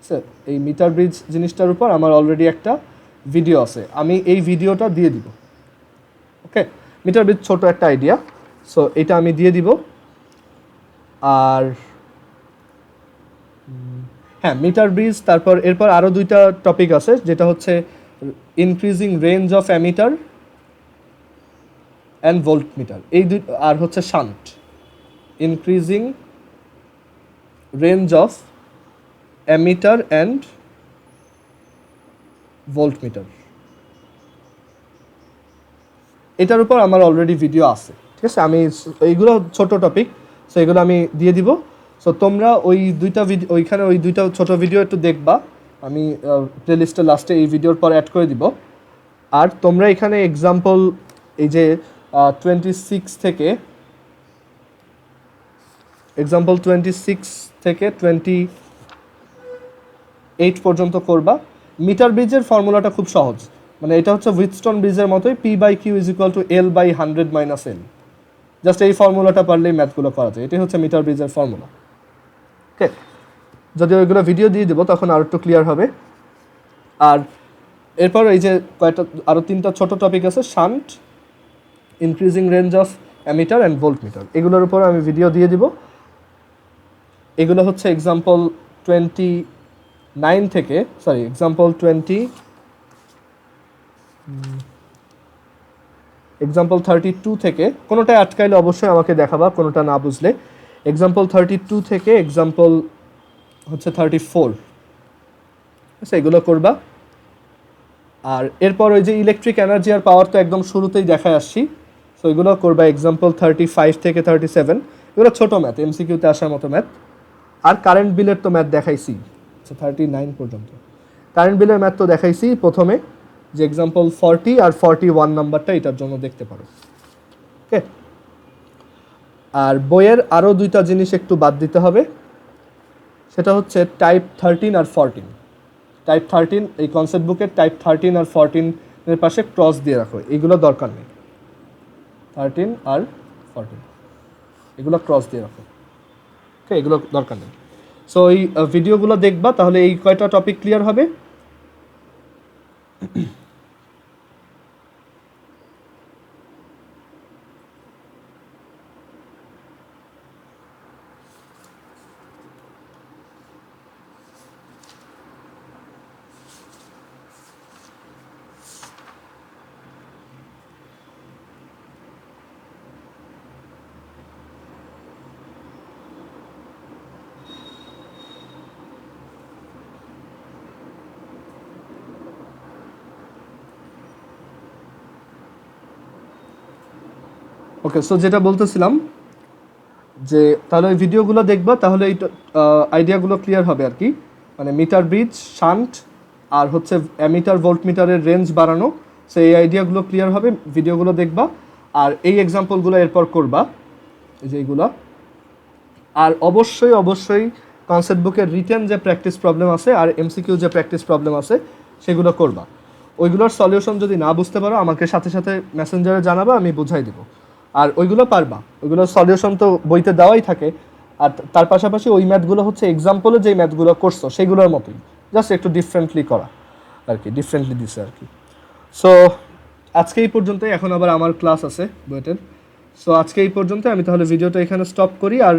স্যার এই মিটার ব্রিজ জিনিসটার উপর আমার অলরেডি একটা ভিডিও আছে, আমি এই ভিডিওটা দিয়ে দিব, ওকে? মিটার ব্রিজ ছোট একটা আইডিয়া, সো এটা আমি দিয়ে দিব। আর হ্যাঁ, মিটার ব্রিজ, তারপর এরপর আরও 2টা টপিক আছে, যেটা হচ্ছে increasing range of ammeter and volt metre, এই দুই, আর হচ্ছে shunt, increasing range of ammeter and volt metre, এটার উপর আমার অলরেডি ভিডিও আছে, ঠিক আছে? আমি এইগুলো ছোট টপিক, সো এগুলো আমি দিয়ে দিব। সো তোমরা ওই 2টা ভিডিও, ওইখানে ওই 2টা ছোট ভিডিও একটু দেখবা, আমি প্লেলিস্টে লাস্টে এই ভিডিওর পর অ্যাড করে দিব। আর তোমরা এখানে এক্সাম্পল এই যে 26 থেকে এক্সাম্পল 26 থেকে 28 পর্যন্ত করবা। মিটার ব্রিজের ফর্মুলাটা খুব সহজ, মানে এটা হচ্ছে হুইটস্টোন ব্রিজের মতোই, P by Q is equal to L by 100 minus L, just এই ফর্মুলাটা পারলেই ম্যাথগুলো করা যায়, এটাই হচ্ছে মিটার ব্রিজের ফর্মুলা, ওকে? যদি ওইগুলো ভিডিও দিয়ে দেবো তখন আরও একটু ক্লিয়ার হবে। আর এরপর এই যে কয়েকটা আরও 3টা ছোট টপিক আছে, shunt, increasing range of ammeter and volt metre, এগুলোর উপর আমি ভিডিও দিয়ে দিব। এগুলো হচ্ছে এক্সাম্পল 29 থেকে, সরি এক্সাম্পল 32 থেকে, কোনোটায় আটকাইলে অবশ্যই আমাকে দেখাবা, কোনোটা না বুঝলে। এক্সাম্পল 32 থেকে এক্সাম্পল হচ্ছে 34, আচ্ছা এগুলো করবা। আর এরপর ওই যে ইলেকট্রিক এনার্জি আর পাওয়ার তো একদম শুরুতেই দেখায় আসছি, সো এগুলো করবা এক্সাম্পল 35 থেকে 37, এগুলো ছোটো ম্যাথ, এমসিকিউতে আসার মতো ম্যাথ। আর কারেন্ট বিলের তো ম্যাথ দেখাইছি, আচ্ছা 39 পর্যন্ত কারেন্ট বিলের ম্যাথ তো দেখাইছি প্রথমে, যে এক্সাম্পল 40 আর 41 নাম্বারটা এটার জন্য দেখতে পারো, ওকে? আর বইয়ের আরও 2টা জিনিস একটু বাদ দিতে হবে, সেটা হচ্ছে টাইপ 13 আর 14। টাইপ 13 এই কনসেপ্ট বুকের টাইপ 13 আর 14 এর পাশে ক্রস দিয়ে রাখো, এগুলো দরকার নেই, 13 আর 14 এগুলো ক্রস দিয়ে রাখো, ওকে? এগুলো দরকার নেই। সো এই ভিডিওগুলো দেখবা, তাহলে এই কয়টা টপিক ক্লিয়ার হবে। ওকে, সো যেটা বলতেছিলাম যে তাহলে ওই ভিডিওগুলো দেখবা, তাহলে এই আইডিয়াগুলো ক্লিয়ার হবে আর কি। মানে মিটার ব্রিজ, শান্ট আর হচ্ছে অ্যামিটার ভোল্ট মিটারের রেঞ্জ বাড়ানো, সো এই আইডিয়াগুলো ক্লিয়ার হবে, ভিডিওগুলো দেখবা আর এই এক্সাম্পলগুলো এরপর করবা, এই যে এইগুলো। আর অবশ্যই অবশ্যই কনসেপ্ট বুকের রিটেন যে প্র্যাকটিস প্রবলেম আছে আর এমসিকিউ যে প্র্যাকটিস প্রবলেম আছে সেগুলো করবা। ওইগুলোর সলিউশন যদি না বুঝতে পারো আমাকে সাথে সাথে মেসেঞ্জারে জানাবা, আমি বুঝাই দেবো। আর ওইগুলো পারবা, ওইগুলোর সলিউশন তো বইতে দেওয়াই থাকে। আর তার পাশাপাশি ওই ম্যাথগুলো হচ্ছে এক্সাম্পলে যেই ম্যাথগুলো করছো সেগুলোর মতোই, জাস্ট একটু ডিফারেন্টলি করা আর কি, ডিফারেন্টলি দিছে আর কি। সো আজকে এই পর্যন্তই, এখন আবার আমার ক্লাস আছে বুয়েটের। সো আজকে এই পর্যন্ত, আমি তাহলে ভিডিওটা এখানে স্টপ করি। আর